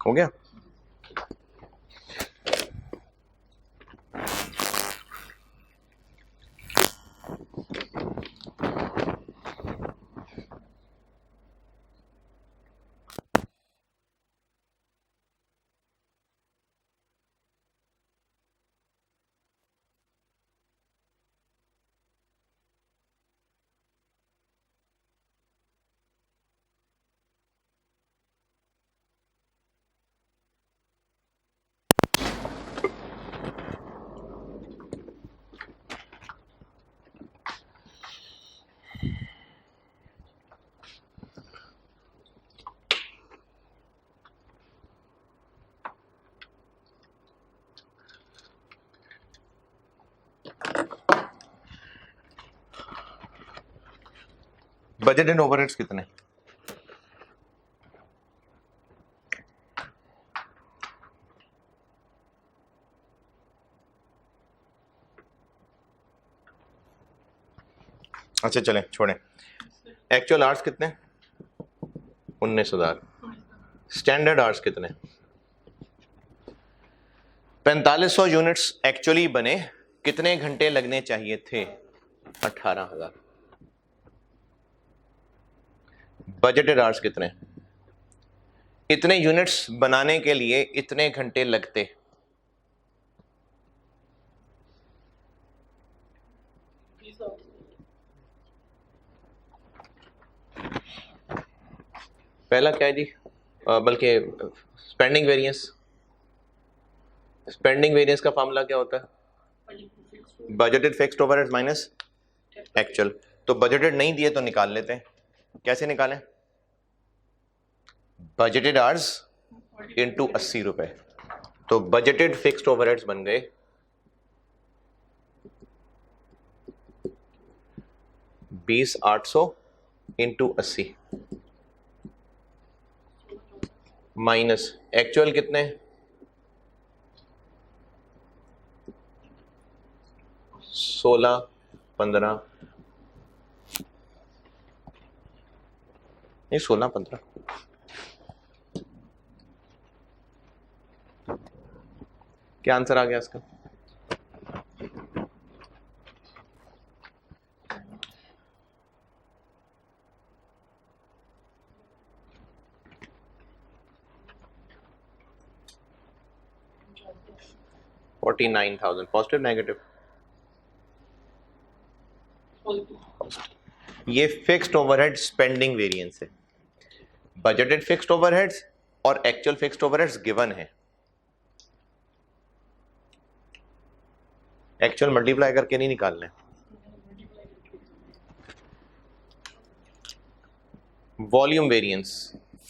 हो गया। बजटेड ओवरहेड्स कितने? अच्छा चलें छोड़ें। एक्चुअल आवर्स कितने? 19,000। स्टैंडर्ड आवर्स कितने? 4500 यूनिट्स एक्चुअली बने, कितने घंटे लगने चाहिए थे? 18,000। बजटेड आवर्स कितने? इतने यूनिट्स बनाने के लिए इतने घंटे लगते। पहला क्या है जी? बल्कि स्पेंडिंग वेरिएंस। स्पेंडिंग वेरिएंस का फॉर्मूला क्या होता है? Budgeted fixed overheads minus actual. तो बजटेड नहीं दिए तो निकाल लेते हैं। कैसे निकालें? बजटेड आवर्स इंटू 80 रुपए। तो बजटेड फिक्स्ड ओवरहेड्स बन गए 20,800 इंटू 80 माइनस एक्चुअल कितने? 16-15 नहीं 16-15 क्या आंसर आ गया इसका? $49,000। Positive negative? ये फिक्स्ड ओवरहेड स्पेंडिंग वेरिएंस है। बजटेड फिक्स्ड ओवरहेड्स और एक्चुअल फिक्स्ड ओवरहेड्स गिवन है। एक्चुअल मल्टीप्लाई करके नहीं निकालने। Volume variance,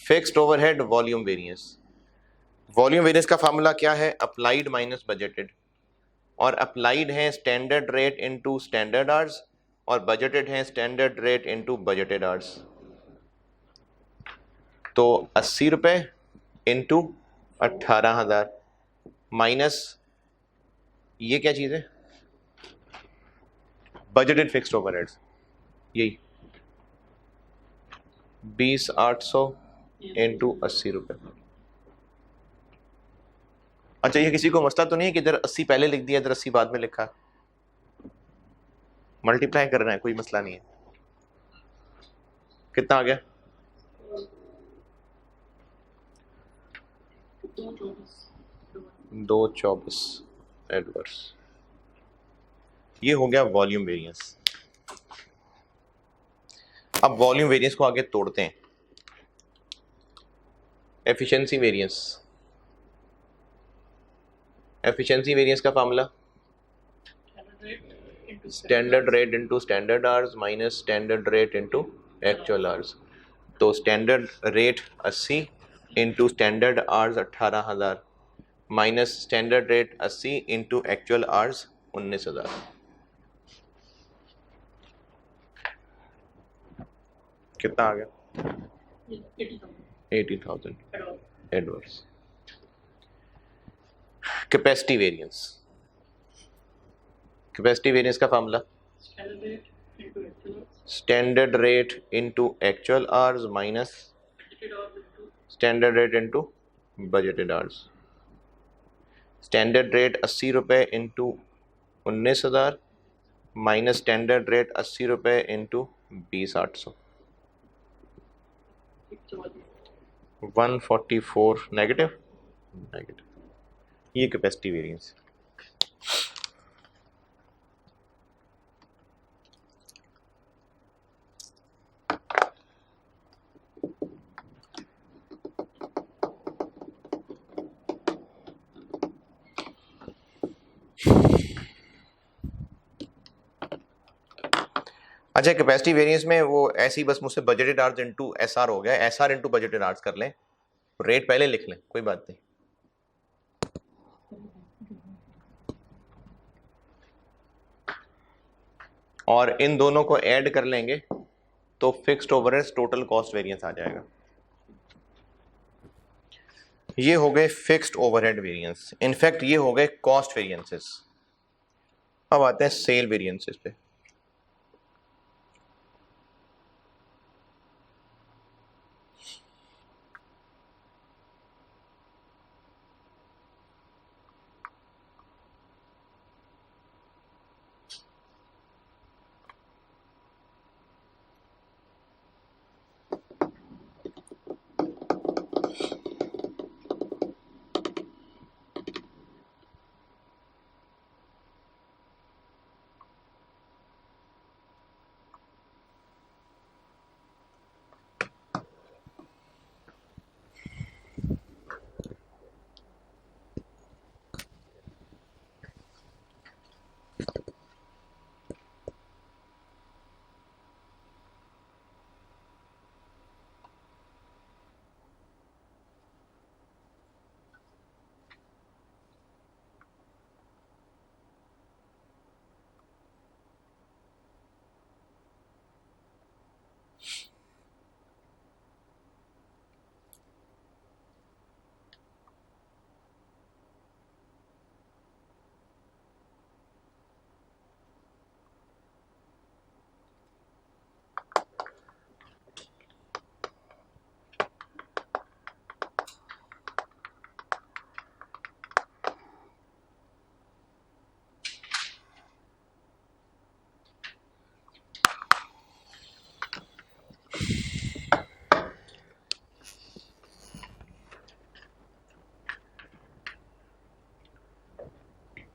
fixed overhead volume variance. Volume variance का फार्मूला क्या है? Applied minus budgeted. और अप्लाइड है standard rate into standard hours और बजटेड है standard rate into budgeted hours. तो 80 रुपए इंटू 18,000 माइनस ये क्या चीज है? बजटेड फिक्स्ड ओवरहेड्स, यही 20,800 इंटू 80 रुपए। अच्छा ये किसी को मसला तो नहीं है कि इधर 80 पहले लिख दिया इधर 80 बाद में लिखा? मल्टीप्लाई करना है, कोई मसला नहीं है। कितना आ गया? 224 एडवर्स। ये हो गया वॉल्यूम वेरिएंस। अब वॉल्यूम वेरिएंस को आगे तोड़ते हैं। Efficiency variance. एफिशिएंसी वेरिएंस का formula standard rate into standard hours minus standard rate into actual hours. तो standard rate 80 into standard hours 18,000 minus standard rate 80 into actual hours 19,000। कितना आ गया? 80,000 adverse. Capacity variance. Capacity variance का formula standard rate into actual hours minus standard rate into budgeted hours, standard rate 80 रुपये into 19,000 minus standard rate 80 रुपये into 20,800, 144 negative. ये capacity variance. अच्छा, capacity variance में वो ऐसी बस मुझसे बजटेड आवर्स इनटू एसआर हो गया, एसआर इनटू बजटेड आवर्स कर लें, रेट पहले लिख लें, कोई बात नहीं। और इन दोनों को ऐड कर लेंगे तो fixed overheads total cost variance आ जाएगा। ये हो गए फिक्स्ड ओवरहेड वेरिएंस, इनफैक्ट ये हो गए कॉस्ट वेरिएंसेस। अब आते हैं सेल वेरिएंसेस पे।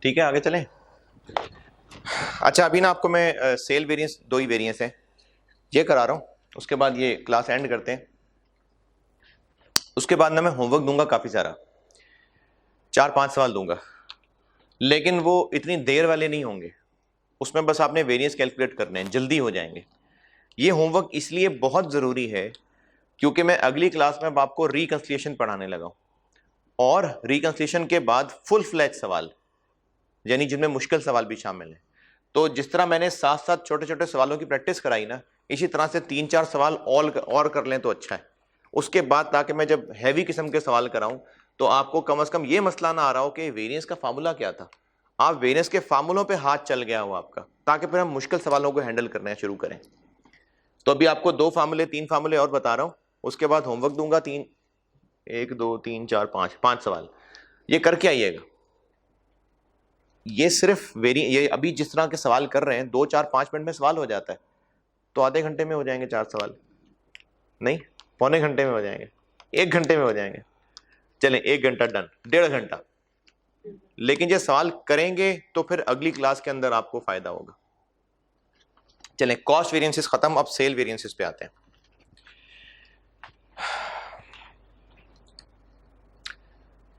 ठीक है, आगे चलें। अच्छा, अभी ना आपको मैं सेल वेरिएंस, दो ही वेरिएंस हैं, ये करा रहा हूँ, उसके बाद ये क्लास एंड करते हैं। उसके बाद ना मैं होमवर्क दूंगा काफ़ी सारा, 4-5 सवाल दूंगा, लेकिन वो इतनी देर वाले नहीं होंगे, उसमें बस आपने वेरिएंस कैलकुलेट करने हैं, जल्दी हो जाएंगे। ये होमवर्क इसलिए बहुत ज़रूरी है क्योंकि मैं अगली क्लास में अब आपको रिकंसिलिएशन पढ़ाने लगा हूँ, और रिकंसिलिएशन के बाद फुल फ्लैज सवाल, यानी जिनमें मुश्किल सवाल भी शामिल हैं। तो जिस तरह मैंने साथ साथ छोटे छोटे सवालों की प्रैक्टिस कराई ना, इसी तरह से 3-4 सवाल और कर लें तो अच्छा है। उसके बाद ताकि मैं जब हैवी किस्म के सवाल कराऊं तो आपको कम से कम ये मसला ना आ रहा हो कि वेरिएंस का फार्मूला क्या था, आप वेरिएंस के फार्मूलों पे हाथ चल गया हो आपका, ताकि फिर हम मुश्किल सवालों को हैंडल करना शुरू करें। तो अभी आपको 2 फार्मूले 3 फार्मूले और बता रहा हूं, उसके बाद होमवर्क दूंगा 1 2 3 4 5 सवाल, ये करके आइएगा। ये सिर्फ ये अभी जिस तरह के सवाल कर रहे हैं 2-4-5 मिनट में सवाल हो जाता है, तो आधे घंटे में हो जाएंगे 4 सवाल, नहीं पौने घंटे में हो जाएंगे, 1 घंटे में हो जाएंगे। चलें 1 घंटा डन, 1.5 घंटा। लेकिन ये सवाल करेंगे तो फिर अगली क्लास के अंदर आपको फायदा होगा। चलें, कॉस्ट वेरिएंसेस खत्म, अब सेल वेरिएंसेस पे आते हैं।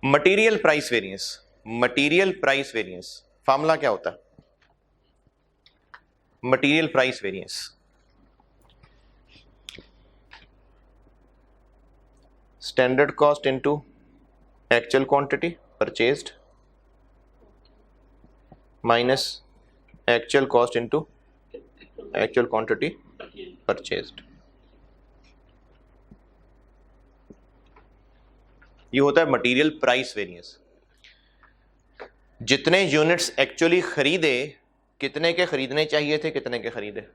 Material price variance, material price variance formula क्या होता है? Material price variance standard cost into actual quantity purchased minus actual cost into actual quantity purchased. ये होता है मटेरियल प्राइस वेरिएंस। जितने यूनिट्स एक्चुअली खरीदे, कितने के खरीदने चाहिए थे, कितने के खरीदे,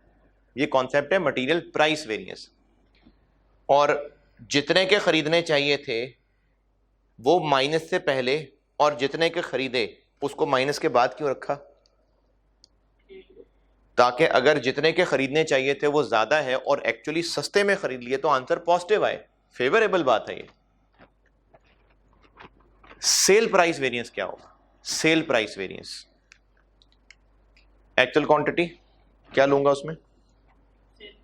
ये कॉन्सेप्ट है मटेरियल प्राइस वेरिएंस। और जितने के खरीदने चाहिए थे वो माइनस से पहले और जितने के खरीदे उसको माइनस के बाद क्यों रखा? ताकि अगर जितने के खरीदने चाहिए थे वो ज्यादा है और एक्चुअली सस्ते में खरीद लिए तो आंसर पॉजिटिव आए, फेवरेबल बात है ये। सेल प्राइस वेरिएंस क्या होगा? Cell price variance, actual quantity क्या लूंगा उसमें?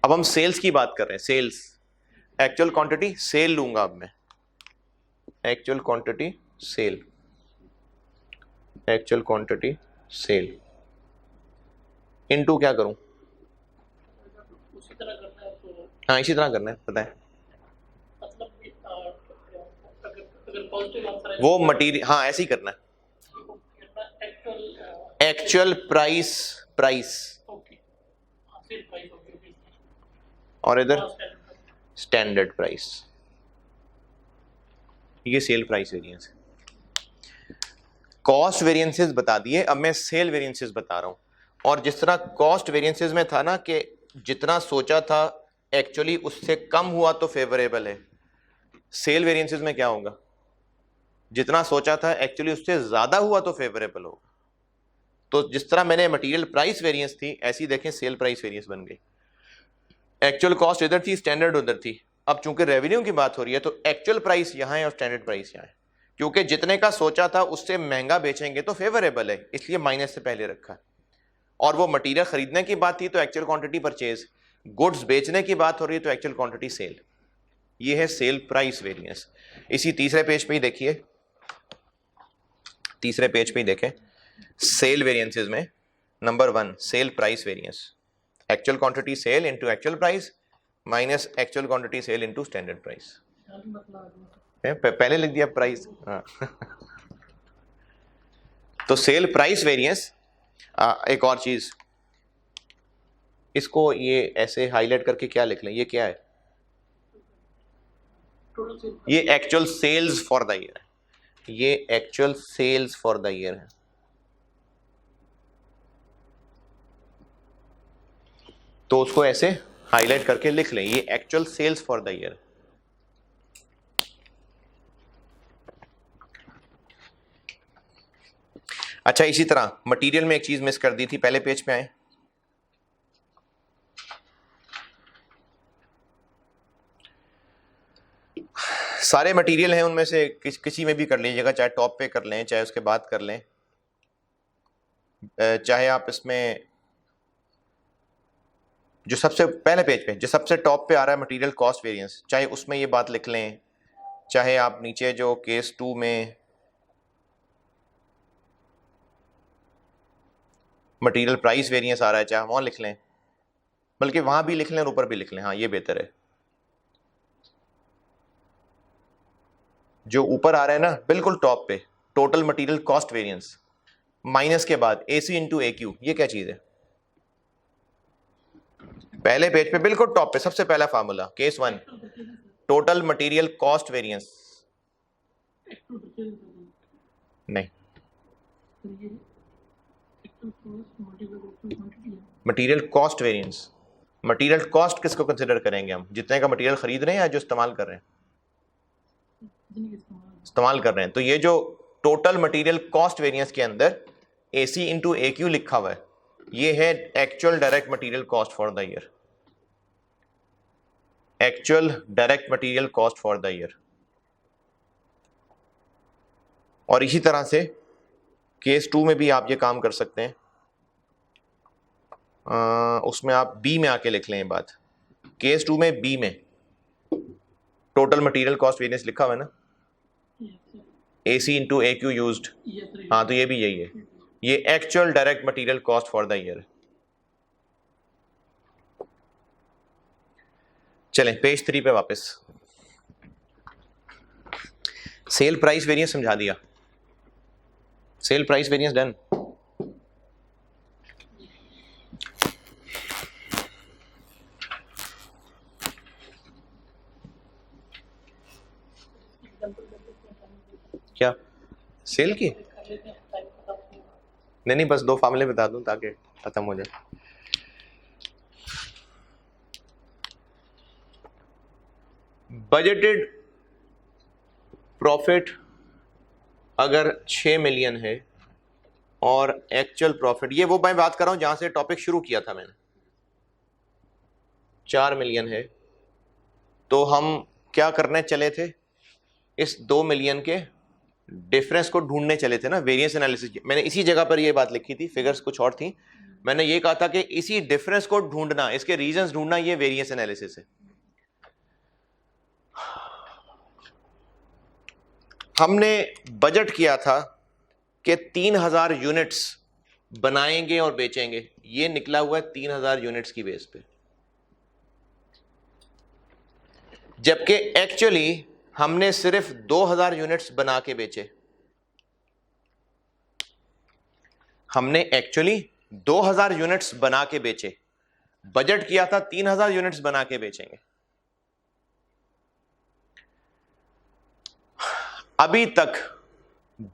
अब हम सेल्स की बात कर रहे हैं, सेल्स, एक्चुअल क्वांटिटी सेल लूंगा अब मैं, actual quantity sale, actual quantity sale into क्या करूं? उसी तरह करना है तो हाँ इसी तरह करना है, पता है मतलब कि, अगर पॉजिटिव आंसर है वो मटीरियल, हाँ ऐसे ही करना है, actual actual price, price okay sale price okay और इधर स्टैंडर्ड प्राइस, ये सेल प्राइस वेरिएंस है। कॉस्ट वेरिएंसेस बता दिए, अब मैं सेल वेरिएंसेस बता रहा हूं। और जिस तरह कॉस्ट वेरिएंसेस में था ना कि जितना सोचा था एक्चुअली उससे कम हुआ तो फेवरेबल है, सेल वेरिएंसेस में क्या होगा? जितना सोचा था एक्चुअली उससे ज्यादा हुआ तो फेवरेबल होगा। तो जिस तरह मैंने मटेरियल प्राइस वेरिएंस थी, ऐसी देखें सेल प्राइस वेरिएंस बन गई। एक्चुअल कॉस्ट इधर थी, स्टैंडर्ड उधर थी। अब चूंकि रेवेन्यू की बात हो रही है तो एक्चुअल प्राइस यहां है और स्टैंडर्ड प्राइस यहां है, क्योंकि जितने का सोचा था उससे महंगा बेचेंगे तो फेवरेबल है, इसलिए माइनस से पहले रखा। और वो मटेरियल खरीदने की बात थी तो एक्चुअल क्वांटिटी परचेज, गुड्स बेचने की बात हो रही है तो एक्चुअल क्वांटिटी सेल। ये है सेल प्राइस वेरिएंस। इसी तीसरे पेज पे ही देखिए, तीसरे पेज पे ही देखें, सेल वेरिएंसेस में number 1 sale price variance, actual quantity sale into actual price minus actual quantity sale into standard price. पहले लिख दिया प्राइस, हाँ तो सेल प्राइस वेरिएंस। एक और चीज, इसको ये ऐसे हाईलाइट करके क्या लिख लें, ये क्या है? ये actual sales for the year है, ये actual sales for the year है। तो उसको ऐसे हाईलाइट करके लिख लें, ये actual sales for the year. अच्छा इसी तरह मटेरियल में एक चीज मिस कर दी थी, पहले पेज पे आए, सारे मटेरियल हैं उनमें से किसी में भी कर लीजिएगा, चाहे टॉप पे कर लें चाहे उसके बाद कर लें, चाहे आप इसमें जो सबसे पहले पेज पे जो सबसे टॉप पे आ रहा है मटेरियल कॉस्ट वेरिएंस, चाहे उसमें ये बात लिख लें, चाहे आप नीचे जो केस 2 में मटेरियल प्राइस वेरिएंस आ रहा है चाहे वहां लिख लें, बल्कि वहां भी लिख लें और ऊपर भी लिख लें, हाँ ये बेहतर है। जो ऊपर आ रहा है ना बिल्कुल टॉप पे, total material cost variance minus के बाद AC इंटू AQ, ये क्या चीज है? पहले पेज पे बिल्कुल टॉप पे सबसे पहला formula, case 1 total material cost variance, नहीं material cost variance. Material cost किसको कंसिडर करेंगे हम? जितने का मटेरियल खरीद रहे हैं या जो इस्तेमाल कर रहे हैं? इस्तेमाल कर रहे हैं। तो ये जो टोटल मटेरियल कॉस्ट वेरिएंस के अंदर AC इंटू AQ लिखा हुआ है, ये है actual direct material cost for the year, actual direct material cost for the year. और इसी तरह से केस 2 में भी आप ये काम कर सकते हैं, उसमें आप B में आके लिख लें ये बात, केस 2 में B में टोटल मटेरियल कॉस्ट वेरिएंस लिखा हुआ है ना, AC इंटू AQ यूज्ड, हाँ तो ये भी यही है, ये actual direct material cost for the year. चलें पेज 3 पे वापस, सेल प्राइस वेरिएंस समझा दिया, सेल प्राइस वेरिएंस डन। क्या सेल की? नहीं बस 2 फार्मूले बता दूं ताकि खत्म हो जाए। बजटेड प्रॉफिट अगर 6 मिलियन है और एक्चुअल प्रॉफिट, ये वो मैं बात कर रहा हूं जहां से टॉपिक शुरू किया था मैंने, 4 मिलियन है, तो हम क्या करने चले थे, इस 2 मिलियन के डिफरेंस को ढूंढने चले थे ना, वेरिएंस एनालिसिस। मैंने इसी जगह पर ये बात लिखी थी, फिगर्स कुछ और थी, मैंने ये कहा था कि इसी डिफरेंस को ढूंढना, इसके रीजंस ढूंढना, ये वेरिएंस एनालिसिस है। हमने बजट किया था कि 3000 यूनिट्स बनाएंगे और बेचेंगे, ये निकला हुआ है 3000 यूनिट्स की बेस पे, जबकि एक्चुअली हमने सिर्फ 2000 यूनिट्स बना के बेचे। हमने एक्चुअली 2000 यूनिट्स बना के बेचे, बजट किया था 3000 यूनिट्स बना के बेचेंगे। अभी तक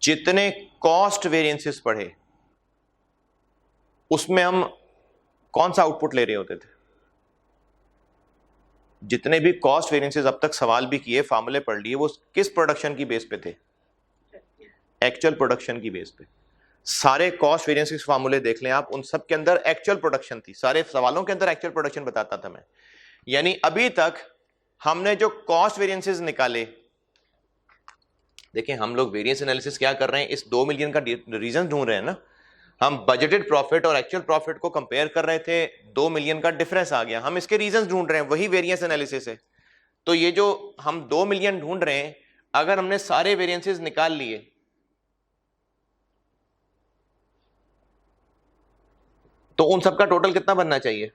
जितने कॉस्ट वेरिएंसेस पढ़े उसमें हम कौन सा आउटपुट ले रहे होते थे? जितने भी कॉस्ट वेरिएंसेस अब तक सवाल भी किए, फार्मूले पढ़ लिए, वो किस प्रोडक्शन की बेस पे थे? एक्चुअल प्रोडक्शन की बेस पे। सारे कॉस्ट वेरिएंसेस फार्मूले देख लें आप, उन सब के अंदर एक्चुअल प्रोडक्शन थी, सारे सवालों के अंदर एक्चुअल प्रोडक्शन बताता था मैं। यानी अभी तक हमने जो कॉस्ट वेरिएंसेस निकाले, देखिए हम लोग वेरिएंस एनालिसिस क्या कर रहे हैं, इस 2 मिलियन का रीजन ढूंढ रहे हैं ना। हम बजटेड प्रॉफिट और एक्चुअल प्रॉफिट को कंपेयर कर रहे थे, 2 मिलियन का डिफरेंस आ गया, हम इसके रीजंस ढूंढ रहे हैं, वही वेरिएंस एनालिसिस है। तो ये जो हम 2 मिलियन ढूंढ रहे हैं, अगर हमने सारे वेरिएंसेस निकाल लिए तो उन सबका टोटल कितना बनना चाहिए?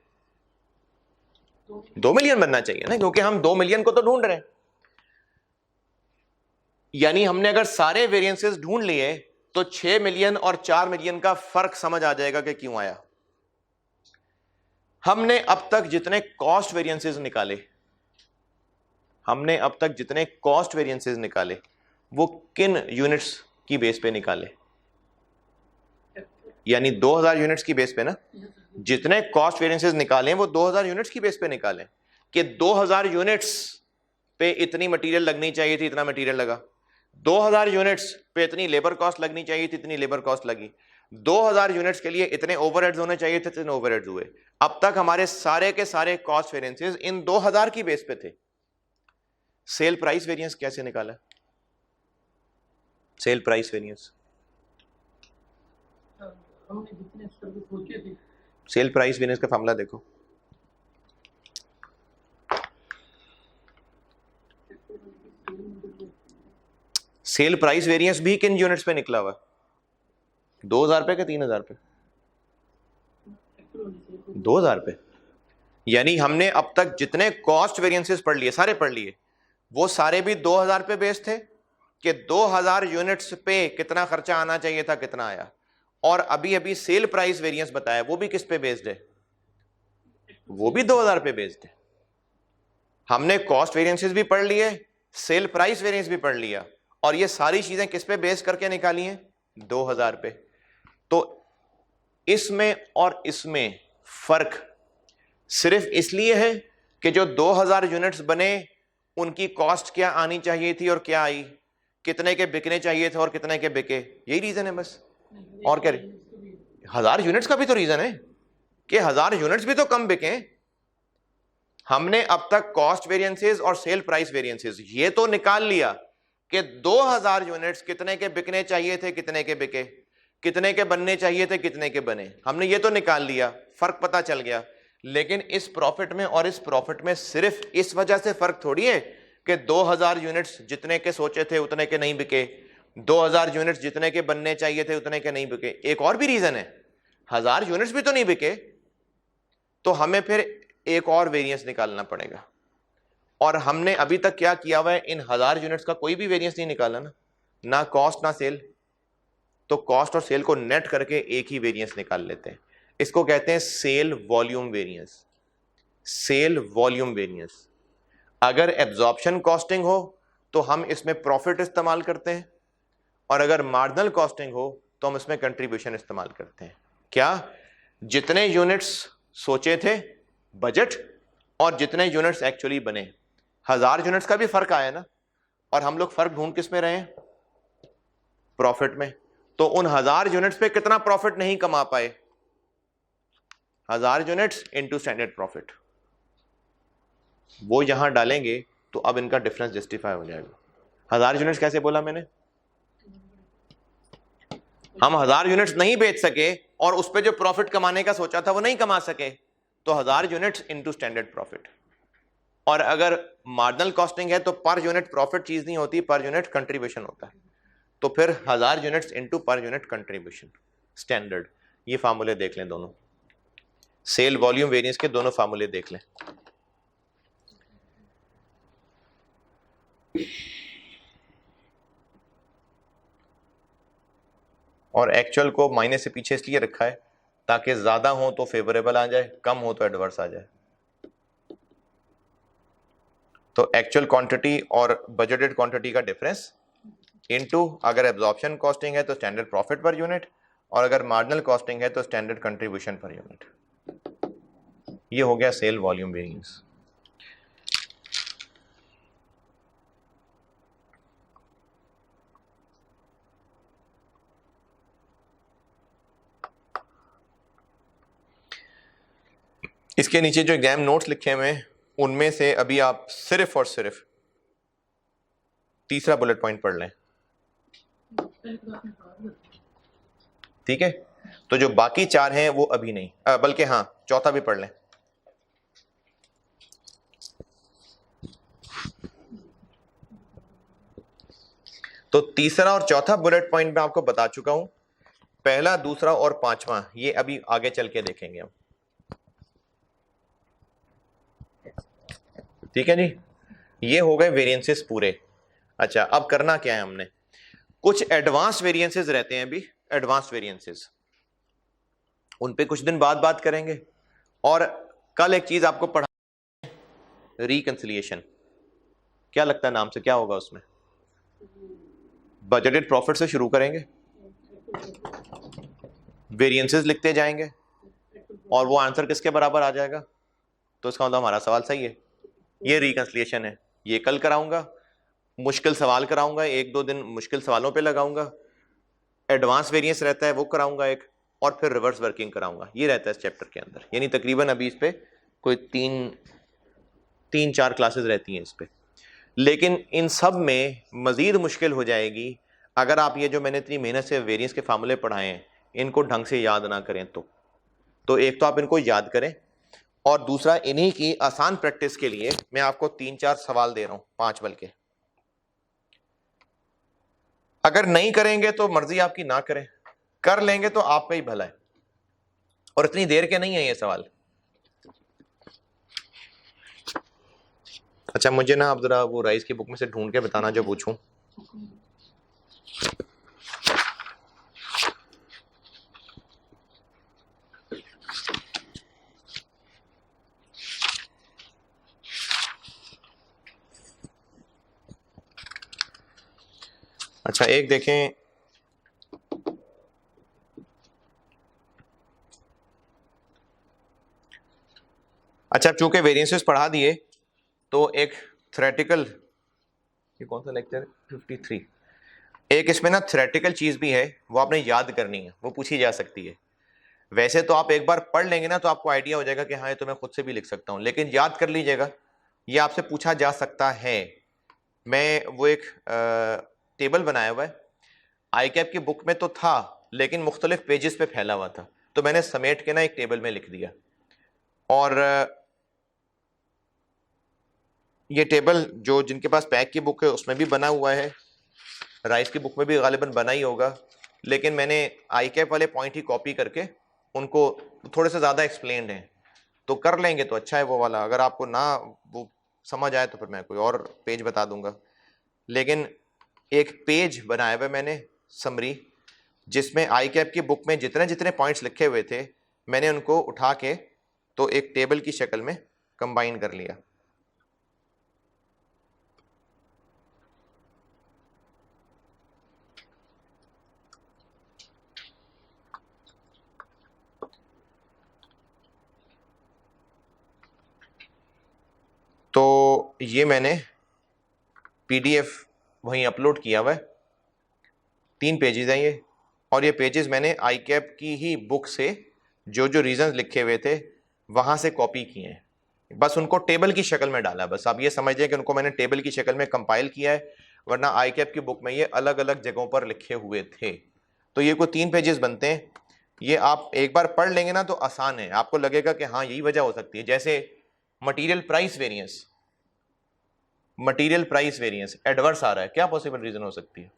2 मिलियन बनना चाहिए ना, क्योंकि हम 2 मिलियन को तो ढूंढ रहे हैं। यानी हमने अगर सारे वेरिएंसेस ढूंढ लिए तो 6 मिलियन और 4 मिलियन का फर्क समझ आ जाएगा कि क्यों आया। हमने अब तक जितने कॉस्ट वेरिएंसेस निकाले, वो किन यूनिट्स की बेस पे निकाले? यानी 2000 यूनिट्स की बेस पे ना। जितने कॉस्ट वेरिएंसेस निकाले वो 2000 यूनिट्स की बेस पे निकाले, कि 2000 यूनिट्स पे इतनी मटेरियल लगनी चाहिए थी, इतना मटेरियल लगा। 2000 यूनिट्स पे इतनी लेबर कॉस्ट लगनी चाहिए थी, इतनी लेबर कॉस्ट लगी। 2000 यूनिट्स के लिए इतने ओवरहेड्स होने चाहिए थे, इतने ओवरहेड्स हुए। अब तक हमारे सारे के सारे कॉस्ट वेरिएंसेस इन 2000 की बेस पे थे। सेल प्राइस वेरिएंस कैसे निकाला? सेल प्राइस वेरिएंस, हमने जितने सर्विस सोचे थे, सेल प्राइस वेरिएंस का फॉर्मूला देखो। सेल प्राइस वेरिएंस भी किन यूनिट्स पे निकला हुआ? 2000 पे कि 3000 पे? 2000 पे। यानी हमने अब तक जितने कॉस्ट वेरिएंसेस पढ़ लिए, सारे पढ़ लिए, वो सारे भी 2000 पे बेस्ड थे, कि 2000 यूनिट्स पे कितना खर्चा आना चाहिए था, कितना आया। और अभी अभी सेल प्राइस वेरिएंस बताया, वो भी किस पे बेस्ड है? वो भी 2000 पे बेस्ड है। हमने कॉस्ट वेरिएंसेस भी पढ़ लिए, सेल प्राइस वेरिएंस भी पढ़ लिया, और ये सारी चीजें किस पे बेस करके निकाली हैं? 2000 पे। तो इसमें और इसमें फर्क सिर्फ इसलिए है कि जो 2000 यूनिट्स बने उनकी कॉस्ट क्या आनी चाहिए थी और क्या आई, कितने के बिकने चाहिए थे और कितने के बिके, यही रीजन है बस। और क्या? 1000 यूनिट्स का भी तो रीजन है कि 1000 यूनिट्स भी तो कम बिके। हमने अब तक कॉस्ट वेरिएंसेस और सेल प्राइस वेरिएंसेस ये तो निकाल लिया कि 2000 यूनिट्स कितने के बिकने चाहिए थे, कितने के बिके, कितने के बनने चाहिए थे, कितने के बने, हमने ये तो निकाल लिया, फर्क पता चल गया। लेकिन इस प्रॉफिट में और इस प्रॉफिट में सिर्फ इस वजह से फर्क थोड़ी है कि 2000 यूनिट्स जितने के सोचे थे उतने के नहीं बिके, 2000 यूनिट्स जितने के बनने चाहिए थे उतने के नहीं बिके। एक और भी रीजन है, 1000 यूनिट्स भी तो नहीं बिके, तो हमें फिर एक और वेरिएंस निकालना पड़ेगा। और हमने अभी तक क्या किया हुआ है, इन 1000 यूनिट्स का कोई भी वेरिएंस नहीं निकाला ना कॉस्ट ना सेल। तो कॉस्ट और सेल को नेट करके एक ही वेरिएंस निकाल लेते हैं, इसको कहते हैं sale volume variance. Sale volume variance. अगर एब्जॉर्प्शन कॉस्टिंग हो तो हम इसमें प्रॉफिट इस्तेमाल करते हैं, और अगर मार्जिनल कॉस्टिंग हो तो हम इसमें कंट्रीब्यूशन इस्तेमाल करते हैं। क्या? जितने यूनिट्स सोचे थे बजट और जितने यूनिट्स एक्चुअली बने, 1000 यूनिट्स का भी फर्क आया ना। और हम लोग फर्क ढूंढ किस में रहे हैं? प्रॉफिट में, तो उन 1000 यूनिट्स पे कितना प्रॉफिट नहीं कमा पाए, 1000 यूनिट्स इनटू स्टैंडर्ड प्रॉफिट, वो यहां डालेंगे तो अब इनका डिफरेंस जस्टिफाई हो जाएगा। 1000 यूनिट्स कैसे बोला मैंने, हम 1000 यूनिट्स नहीं बेच सके और उस पे जो प्रॉफिट कमाने का सोचा था वो नहीं कमा सके, तो 1000 यूनिट्स इनटू स्टैंडर्ड प्रॉफिट। और अगर मार्जिनल कॉस्टिंग है तो पर यूनिट प्रॉफिट चीज नहीं होती, पर यूनिट कंट्रीब्यूशन होता है, तो फिर 1000 units into per unit contribution standard. ये फार्मूले देख लें दोनों, सेल वॉल्यूम वेरिएंस के दोनों फार्मूले देख लें। और एक्चुअल को माइनस से पीछे इसलिए रखा है ताकि ज्यादा हो तो फेवरेबल आ जाए, कम हो तो एडवर्स आ जाए। तो एक्चुअल क्वांटिटी और बजटेड क्वांटिटी का डिफरेंस इनटू, अगर एब्जॉर्प्शन कॉस्टिंग है तो स्टैंडर्ड प्रॉफिट पर यूनिट, और अगर मार्जिनल कॉस्टिंग है तो स्टैंडर्ड कंट्रीब्यूशन पर यूनिट। ये हो गया सेल वॉल्यूम वेरिएंस। इसके नीचे जो एग्जाम नोट्स लिखे हुए हैं उनमें से अभी आप सिर्फ और सिर्फ तीसरा बुलेट पॉइंट पढ़ लें, ठीक है। तो जो बाकी 4 हैं वो अभी नहीं, बल्कि हाँ चौथा भी पढ़ लें। तो तीसरा और चौथा बुलेट पॉइंट मैं आपको बता चुका हूं, पहला, दूसरा और पांचवा ये अभी आगे चल के देखेंगे हम, ठीक है जी। ये हो गए वेरिएंसेस पूरे। अच्छा, अब करना क्या है हमने, कुछ एडवांस वेरिएंसेस रहते हैं अभी, एडवांस वेरिएंसेस उन पे कुछ दिन बाद बात करेंगे। और कल एक चीज आपको पढ़ा, रिकंसिलिएशन। क्या लगता है नाम से क्या होगा उसमें, बजटेड प्रॉफिट से शुरू करेंगे, वेरिएंसेस लिखते जाएंगे और वो आंसर किसके बराबर आ जाएगा, तो इसका मतलब हमारा सवाल सही है। ये रिकंसिलिएशन है, ये कल कराऊंगा। मुश्किल सवाल कराऊंगा, 1-2 दिन मुश्किल सवालों पे लगाऊंगा। एडवांस वेरिएंस रहता है वो कराऊंगा एक, और फिर रिवर्स वर्किंग कराऊंगा। ये रहता है इस चैप्टर के अंदर, यानी तकरीबन अभी इस पे कोई 3-4 क्लासेस रहती हैं इस पे। लेकिन इन सब में मजीद मुश्किल हो जाएगी अगर आप ये जो मैंने इतनी मेहनत से वेरिएंस के फार्मूले पढ़ाए हैं इनको ढंग से याद ना करें। तो एक तो आप इनको याद करें, और दूसरा इन्हीं की आसान प्रैक्टिस के लिए मैं आपको 3-4 सवाल दे रहा हूं, 5 बल्कि। अगर नहीं करेंगे तो मर्जी आपकी, ना करें, कर लेंगे तो आपका ही भला है। और इतनी देर के नहीं है ये सवाल। अच्छा, मुझे ना आप जरा वो राइस की बुक में से ढूंढ के बताना जो पूछूं। अच्छा, एक देखें, अच्छा चूंकि वेरिएंसेस पढ़ा दिए तो एक थ्योरेटिकल, ये कौन सा लेक्चर 53, एक इसमें ना थ्योरेटिकल चीज भी है, वो आपने याद करनी है, वो पूछी जा सकती है। वैसे तो आप एक बार पढ़ लेंगे ना तो आपको आइडिया हो जाएगा कि हाँ ये तो मैं खुद से भी लिख सकता हूँ, लेकिन याद कर लीजिएगा ये आपसे पूछा जा सकता है। मैं वो एक टेबल बनाया हुआ है, आई कैप की बुक में तो था लेकिन मुख्तलिफ पेजेस पे फैला हुआ था, तो मैंने समेट के ना एक टेबल में लिख दिया। और ये टेबल जो जिनके पास पैक की बुक है उसमें भी बना हुआ है, राइस की बुक में भी गालिबन बना ही होगा, लेकिन मैंने आई कैप वाले पॉइंट ही कॉपी करके उनको थोड़े से ज़्यादा एक्सप्लेन्ड हैं, तो कर लेंगे तो अच्छा है वो वाला। अगर आपको ना वो समझ आए तो फिर मैं कोई और पेज बता दूंगा। लेकिन एक पेज बनाया हुआ मैंने समरी, जिसमें आई कैप की बुक में जितने जितने पॉइंट्स लिखे हुए थे मैंने उनको उठा के तो एक टेबल की शक्ल में कंबाइन कर लिया। तो ये मैंने पीडीएफ वहीं अपलोड किया हुआ है, 3 पेजेस हैं ये, और ये पेजेस मैंने आई कैप की ही बुक से जो जो रीजंस लिखे हुए थे वहां से कॉपी किए हैं, बस उनको टेबल की शक्ल में डाला। बस आप ये समझिए कि उनको मैंने टेबल की शक्ल में कंपाइल किया है, वरना आई कैप की बुक में ये अलग अलग जगहों पर लिखे हुए थे। तो ये कोई 3 पेजेस बनते हैं, ये आप एक बार पढ़ लेंगे ना तो आसान है, आपको लगेगा कि हाँ यही वजह हो सकती है। जैसे material price variance, material price variance adverse आ रहा है, क्या पॉसिबल रीजन हो सकती है?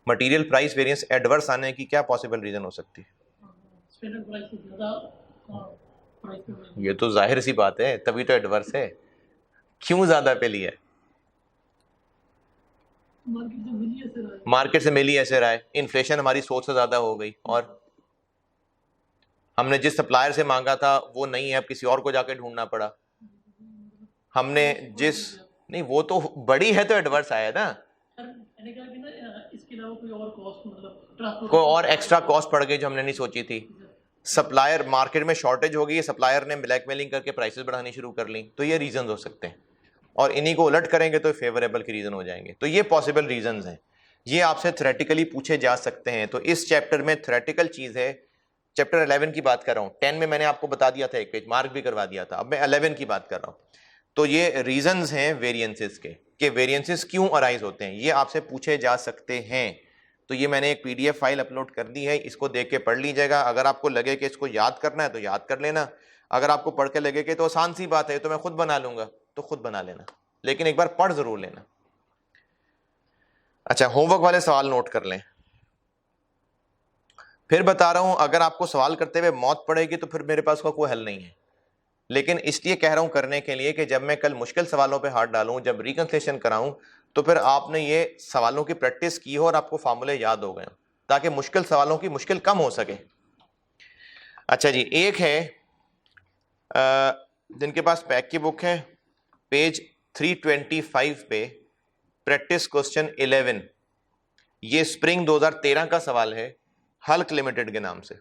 मटेरियल प्राइस वेरिएंस एडवर्स आने की क्या पॉसिबल रीजन हो सकती है? स्टैंडर्ड प्राइस से ज़्यादा प्राइस पे मिलेगा। ये तो जाहिर सी बात है, तभी तो एडवर्स है। क्यों ज्यादा पे लिया है? मार्केट से मिली ऐसे रहा है। मार्केट से मिली ऐसे रहा है, इन्फ्लेशन हमारी सोच से ज्यादा हो गई, और हमने जिस सप्लायर से मांगा था वो नहीं है, अब किसी और को जाके ढूंढना पड़ा। हमने जिस, नहीं वो तो बड़ी है तो एडवर्स आया ना, सर मैंने कहा कि ना इसके अलावा कोई और कॉस्ट मतलब ट्रांसपोर्ट कोई और एक्स्ट्रा कॉस्ट पड़ गई जो हमने नहीं सोची थी। सप्लायर, मार्केट में शॉर्टेज हो गई, सप्लायर ने ब्लैकमेलिंग करके प्राइसेस बढ़ानी शुरू कर ली, तो ये रीजन हो सकते हैं, और इन्हीं को उलट करेंगे तो फेवरेबल के रीजन हो जाएंगे। तो ये पॉसिबल रीजंस हैं, ये आपसे थ्योरेटिकली पूछे जा सकते हैं। तो इस चैप्टर में थ्योरेटिकल चीज है, चैप्टर 11 की बात कर रहा हूँ। 10 में मैंने आपको बता दिया था, एक पेज मार्क भी करवा दिया था, अब मैं 11 की बात कर रहा हूँ। तो ये रीजंस हैं वेरिएंसेस के, कि वेरिएंसेस क्यों अराइज होते हैं, ये आपसे पूछे जा सकते हैं। तो ये मैंने एक पीडीएफ फाइल अपलोड कर दी है, इसको देख के पढ़ लीजिएगा। अगर आपको लगे कि इसको याद करना है तो याद कर लेना, अगर आपको पढ़ के लगे कि तो आसान सी बात है तो मैं खुद बना लूंगा तो खुद बना लेना, लेकिन एक बार पढ़ जरूर लेना। अच्छा, होमवर्क वाले सवाल नोट कर लें। फिर बता रहा हूं, अगर आपको सवाल करते हुए मौत पड़ेगी तो फिर मेरे पास उसका कोई हल नहीं है, लेकिन इसलिए कह रहा हूं करने के लिए कि जब मैं कल मुश्किल सवालों पे हाथ डालूं, जब रिकंसिलेशन कराऊं, तो फिर आपने ये सवालों की प्रैक्टिस की हो और आपको फार्मूले याद हो गए, ताकि मुश्किल सवालों की मुश्किल कम हो सके। अच्छा जी, एक है जिनके पास पैक की बुक है, पेज 325 पे प्रैक्टिस क्वेश्चन 11, ये स्प्रिंग 2013 का सवाल है, हल्क लिमिटेड के नाम से।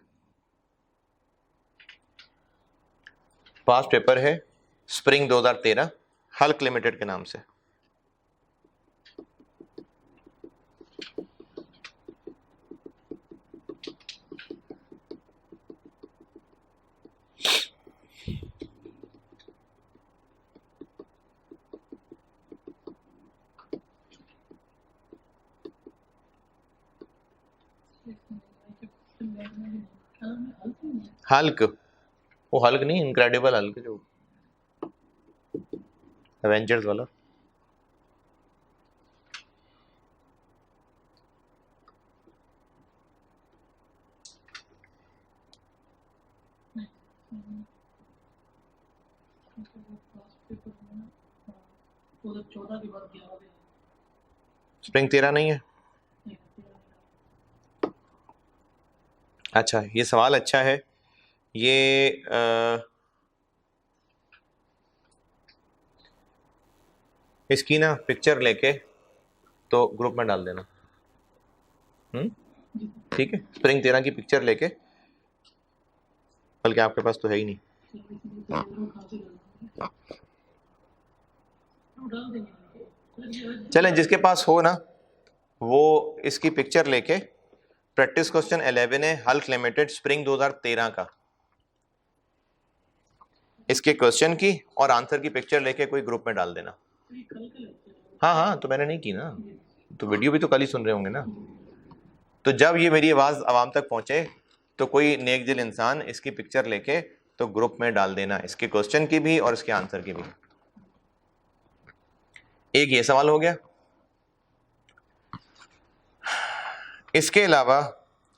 पास्ट पेपर है, स्प्रिंग 2013, हल्क लिमिटेड के नाम से। हल्क, वो हल्क नहीं, इनक्रेडिबल हल्क जो एवेंजर्स वाला। स्प्रिंग 13 नहीं है? अच्छा, ये सवाल अच्छा है। ये इसकी ना पिक्चर लेके तो ग्रुप में डाल देना, ठीक है? स्प्रिंग 13 की पिक्चर लेके, बल्कि आपके पास तो है ही नहीं। चलें, जिसके पास हो ना वो इसकी पिक्चर लेके, प्रैक्टिस क्वेश्चन 11 है, हल्क लिमिटेड, स्प्रिंग 2013 का, इसके क्वेश्चन की और आंसर की पिक्चर लेके कोई ग्रुप में डाल देना। हाँ हाँ, तो मैंने नहीं की ना, तो वीडियो भी तो कल ही सुन रहे होंगे ना। तो जब ये मेरी आवाज आवाम तक पहुंचे तो कोई नेक दिल इंसान इसकी पिक्चर लेके तो ग्रुप में डाल देना, इसके क्वेश्चन की भी और इसके आंसर की भी। एक ये सवाल हो गया। इसके अलावा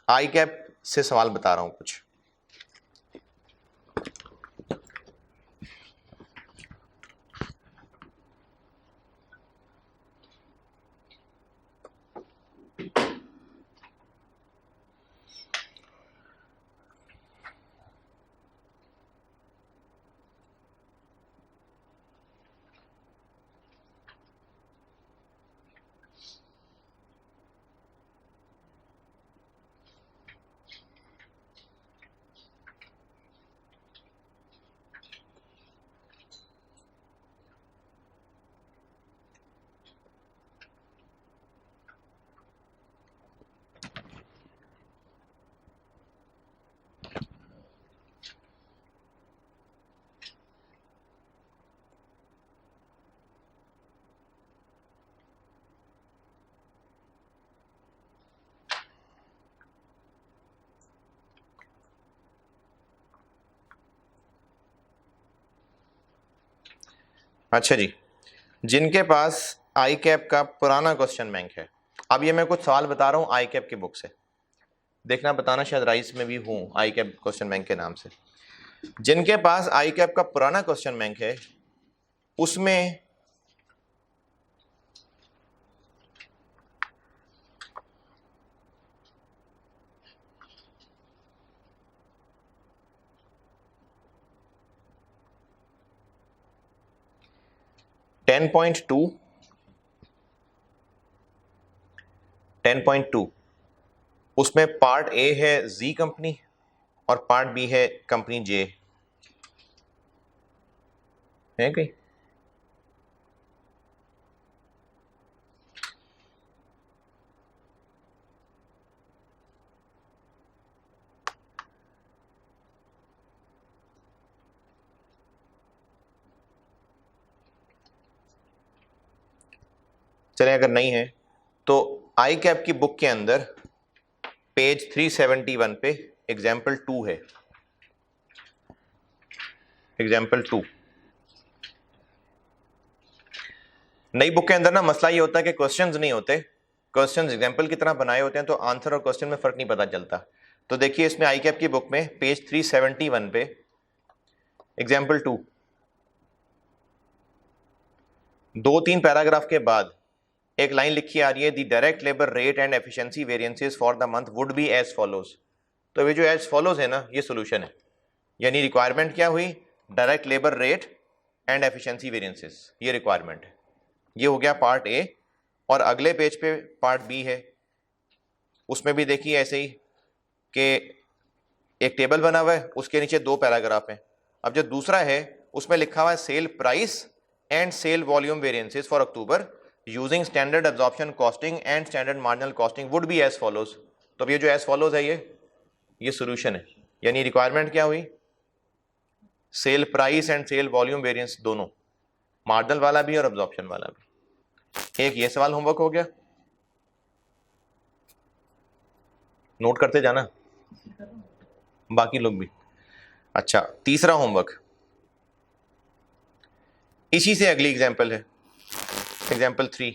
आई कैप से सवाल बता रहा हूं कुछ। अच्छा जी, जिनके पास आई कैप का पुराना क्वेश्चन बैंक है। अब ये मैं कुछ सवाल बता रहा हूँ आई कैप की बुक से, देखना बताना, शायद राइस में भी हूँ आई कैप क्वेश्चन बैंक के नाम से। जिनके पास आई कैप का पुराना क्वेश्चन बैंक है उसमें $10.2 उसमें पार्ट ए है जी कंपनी और पार्ट बी है कंपनी जे, है कहीं? चले अगर नहीं है तो आई कैप की बुक के अंदर पेज 371 पे एग्जाम्पल 2 है। एग्जाम्पल 2 नई बुक के अंदर ना मसला ये होता है कि क्वेश्चंस नहीं होते, क्वेश्चंस एग्जाम्पल की तरह बनाए होते हैं तो आंसर और क्वेश्चन में फर्क नहीं पता चलता। तो देखिए इसमें आई कैप की बुक में पेज 371 पे एग्जाम्पल 2 2-3 पैराग्राफ के बाद एक लाइन लिखी आ रही है, the direct labour rate and efficiency variances for the month would be as follows. तो ये जो एज फॉलोज है ना, ये सोल्यूशन है, यानी रिक्वायरमेंट क्या हुई, direct labour rate and efficiency variances, ये रिक्वायरमेंट है। ये हो गया पार्ट ए। और अगले पेज पे पार्ट बी है, उसमें भी देखिए ऐसे ही कि एक टेबल बना हुआ है, उसके नीचे 2 पैराग्राफ हैं। अब जो दूसरा है उसमें लिखा हुआ है sale price and sale volume variances for October using standard absorption costing and standard marginal costing would be as follows. तो अब ये जो एज फॉलोज है ये सोल्यूशन है, यानी रिक्वायरमेंट क्या हुई, sale price and sale volume variance दोनों, मार्जिनल वाला भी और एब्जॉर्प्शन वाला भी। एक ये सवाल होमवर्क हो गया, नोट करते जाना बाकी लोग भी। अच्छा, तीसरा होमवर्क इसी से अगली एग्जांपल है, एग्जांपल 3।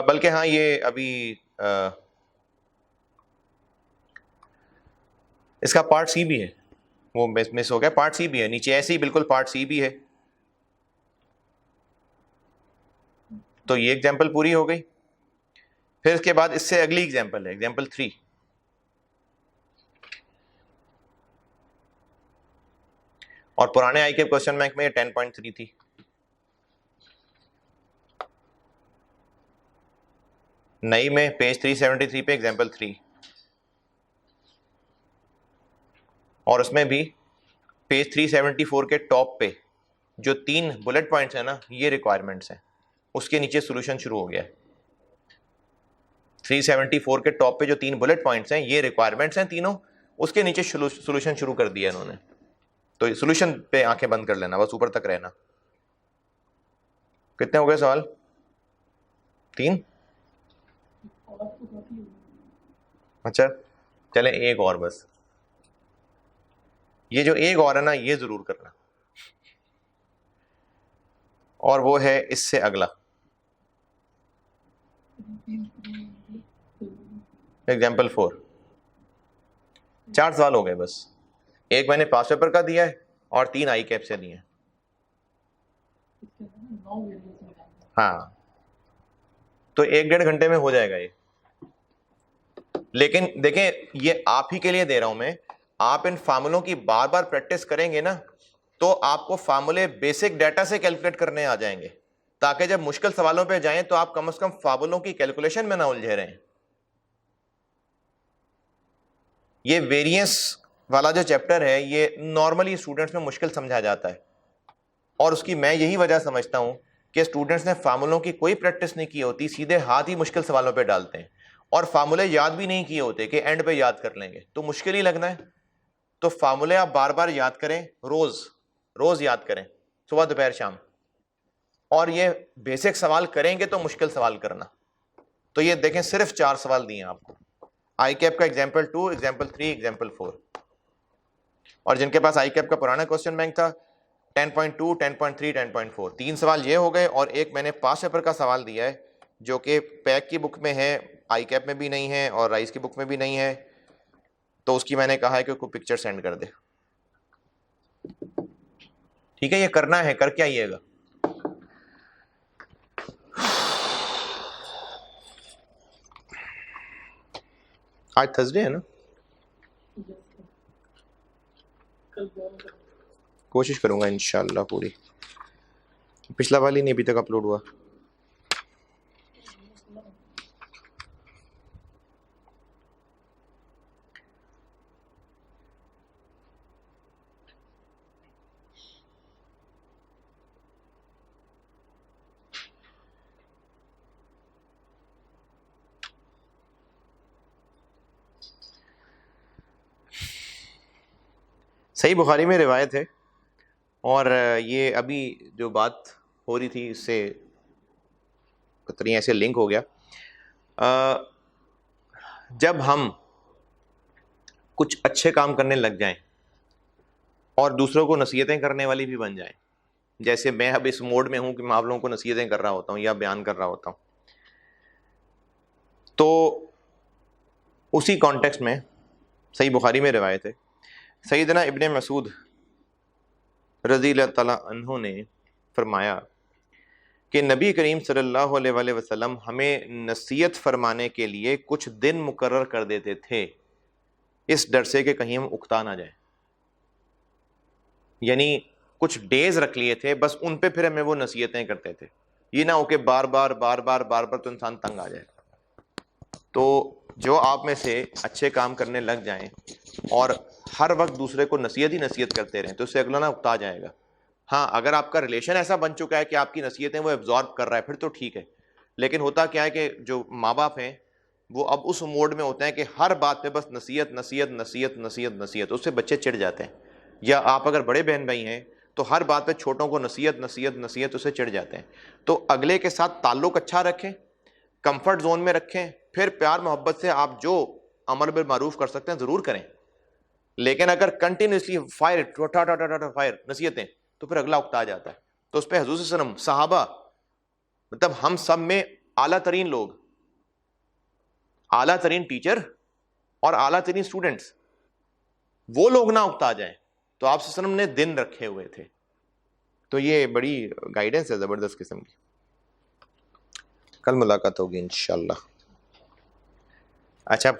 बल्कि हाँ ये अभी इसका पार्ट सी भी है, वो मिस हो गया, पार्ट सी भी है नीचे ऐसे ही बिल्कुल, पार्ट सी भी है। तो ये एग्जांपल पूरी हो गई। फिर इसके बाद इससे अगली एग्जांपल है एग्जांपल 3। और पुराने आई के क्वेश्चन बैंक में ये 10.3 थी। नई में पेज 373 पे एग्जांपल 3, और उसमें भी पेज 374 के टॉप पे जो 3 बुलेट पॉइंट्स है ना, ये रिक्वायरमेंट्स हैं, उसके नीचे सॉल्यूशन शुरू हो गया है। 374 के टॉप पे जो 3 बुलेट पॉइंट्स हैं ये रिक्वायरमेंट्स हैं तीनों, उसके नीचे सॉल्यूशन शुरू कर दिया इन्होंने। तो सॉल्यूशन पे आंखें बंद कर लेना, बस ऊपर तक रहना। कितने हो गए सवाल? 3। अच्छा चले एक और, बस ये जो एक और है ना ये जरूर करना, और वो है इससे अगला एग्जाम्पल 4। 4 सवाल हो गए बस, एक मैंने पास पेपर का दिया है और 3 आई कैप से दिए हैं। हाँ तो 1-1.5 घंटे में हो जाएगा ये। लेकिन देखें ये आप ही के लिए दे रहा हूं मैं, आप इन फार्मूलों की बार बार प्रैक्टिस करेंगे ना तो आपको फार्मूले बेसिक डाटा से कैलकुलेट करने आ जाएंगे, ताकि जब मुश्किल सवालों पे जाएं तो आप कम से कम फार्मूलों की कैलकुलेशन में ना उलझे रहें। ये वेरिएंस वाला जो चैप्टर है ये नॉर्मली स्टूडेंट्स में मुश्किल समझा जाता है, और उसकी मैं यही वजह समझता हूं कि स्टूडेंट्स ने फार्मूलों की कोई प्रैक्टिस नहीं की होती, सीधे हाथ ही मुश्किल सवालों पे डालते हैं, और फार्मूले याद भी नहीं किए होते कि एंड पे याद कर लेंगे तो मुश्किल ही लगना है। तो फार्मूले आप बार बार याद करें, रोज रोज याद करें, सुबह दोपहर शाम। और ये बेसिक सवाल करेंगे तो मुश्किल सवाल करना। तो ये देखें सिर्फ 4 सवाल दिए हैं आपको, आई कैप का एग्जाम्पल 2, एग्जाम्पल 3, एग्जाम्पल 4। और जिनके पास आई कैप का पुराना क्वेश्चन बैंक था 10.2, 10.3, 10.4, 3 सवाल ये हो गए। और एक मैंने पास पेपर का सवाल दिया है जो कि पैक की बुक में है, आई कैप में भी नहीं है और राइस की बुक में भी नहीं है, तो उसकी मैंने कहा है कि कोई पिक्चर सेंड कर दे। ठीक है, ये करना है, करके आइएगा। आज थर्सडे है ना, कल ज्वाइन करें। कोशिश करूंगा इंशाल्लाह पूरी। पिछला वाली नहीं अभी तक अपलोड हुआ। सही बुखारी में रिवायत है, और ये अभी जो बात हो रही थी इससे पता नहीं ऐसे लिंक हो गया। जब हम कुछ अच्छे काम करने लग जाएं और दूसरों को नसीहतें करने वाली भी बन जाएं, जैसे मैं अब इस मोड में हूं कि मैं आप लोगों को नसीहतें कर रहा होता हूं या बयान कर रहा होता हूं, तो उसी कॉन्टेक्स्ट में सही बुखारी में रिवायत है, सैयदना इब्ने मसूद रज़ी अल्लाह तआला अन्हु ने फरमाया कि नबी करीम सल्लल्लाहु अलैहि वसल्लम हमें नसीहत फरमाने के लिए कुछ दिन मुकर्रर कर देते थे, इस डर से कि कहीं हम उकता ना जाए। यानी कुछ डेज रख लिए थे बस, उन पे फिर हमें वो नसीहतें करते थे। ये ना हो कि बार बार तो इंसान तंग आ जाए। तो जो आप में से अच्छे काम करने लग जाएं और हर वक्त दूसरे को नसीहत ही नसीहत करते रहें, तो उससे अगला ना उकता जाएगा। हाँ, अगर आपका रिलेशन ऐसा बन चुका है कि आपकी नसीहतें वो एब्जॉर्ब कर रहा है, फिर तो ठीक है। लेकिन होता क्या है कि जो माँ बाप हैं वो अब उस मोड में होते हैं कि हर बात पे बस नसीहत नसीहत नसीहत नसीहत नसीहत, उससे बच्चे चिढ़ जाते हैं। या आप अगर बड़े बहन भाई हैं तो हर बात पे छोटों को नसीहत नसीहत नसीहत, उससे चिढ़ जाते हैं। तो अगले के साथ ताल्लुक अच्छा रखें, कंफर्ट जोन में रखें, फिर प्यार मोहब्बत से आप जो अमर बिल मारूफ कर सकते हैं जरूर करें। लेकिन अगर कंटिन्यूसली फायर नसीहतें, तो फिर अगला उकता आ जाता है। तो उस पर हुजूर सल्लल्लाहु अलैहि वसल्लम, सहाबा, मतलब हम सब में आला तरीन लोग, आला तरीन टीचर और आला तरीन स्टूडेंट्स, वो लोग ना उकता जाएं, तो आप सल्लल्लाहु अलैहि वसल्लम ने दिन रखे हुए थे। तो ये बड़ी गाइडेंस है जबरदस्त किस्म की। कल मुलाकात होगी इंशाल्लाह। अच्छा,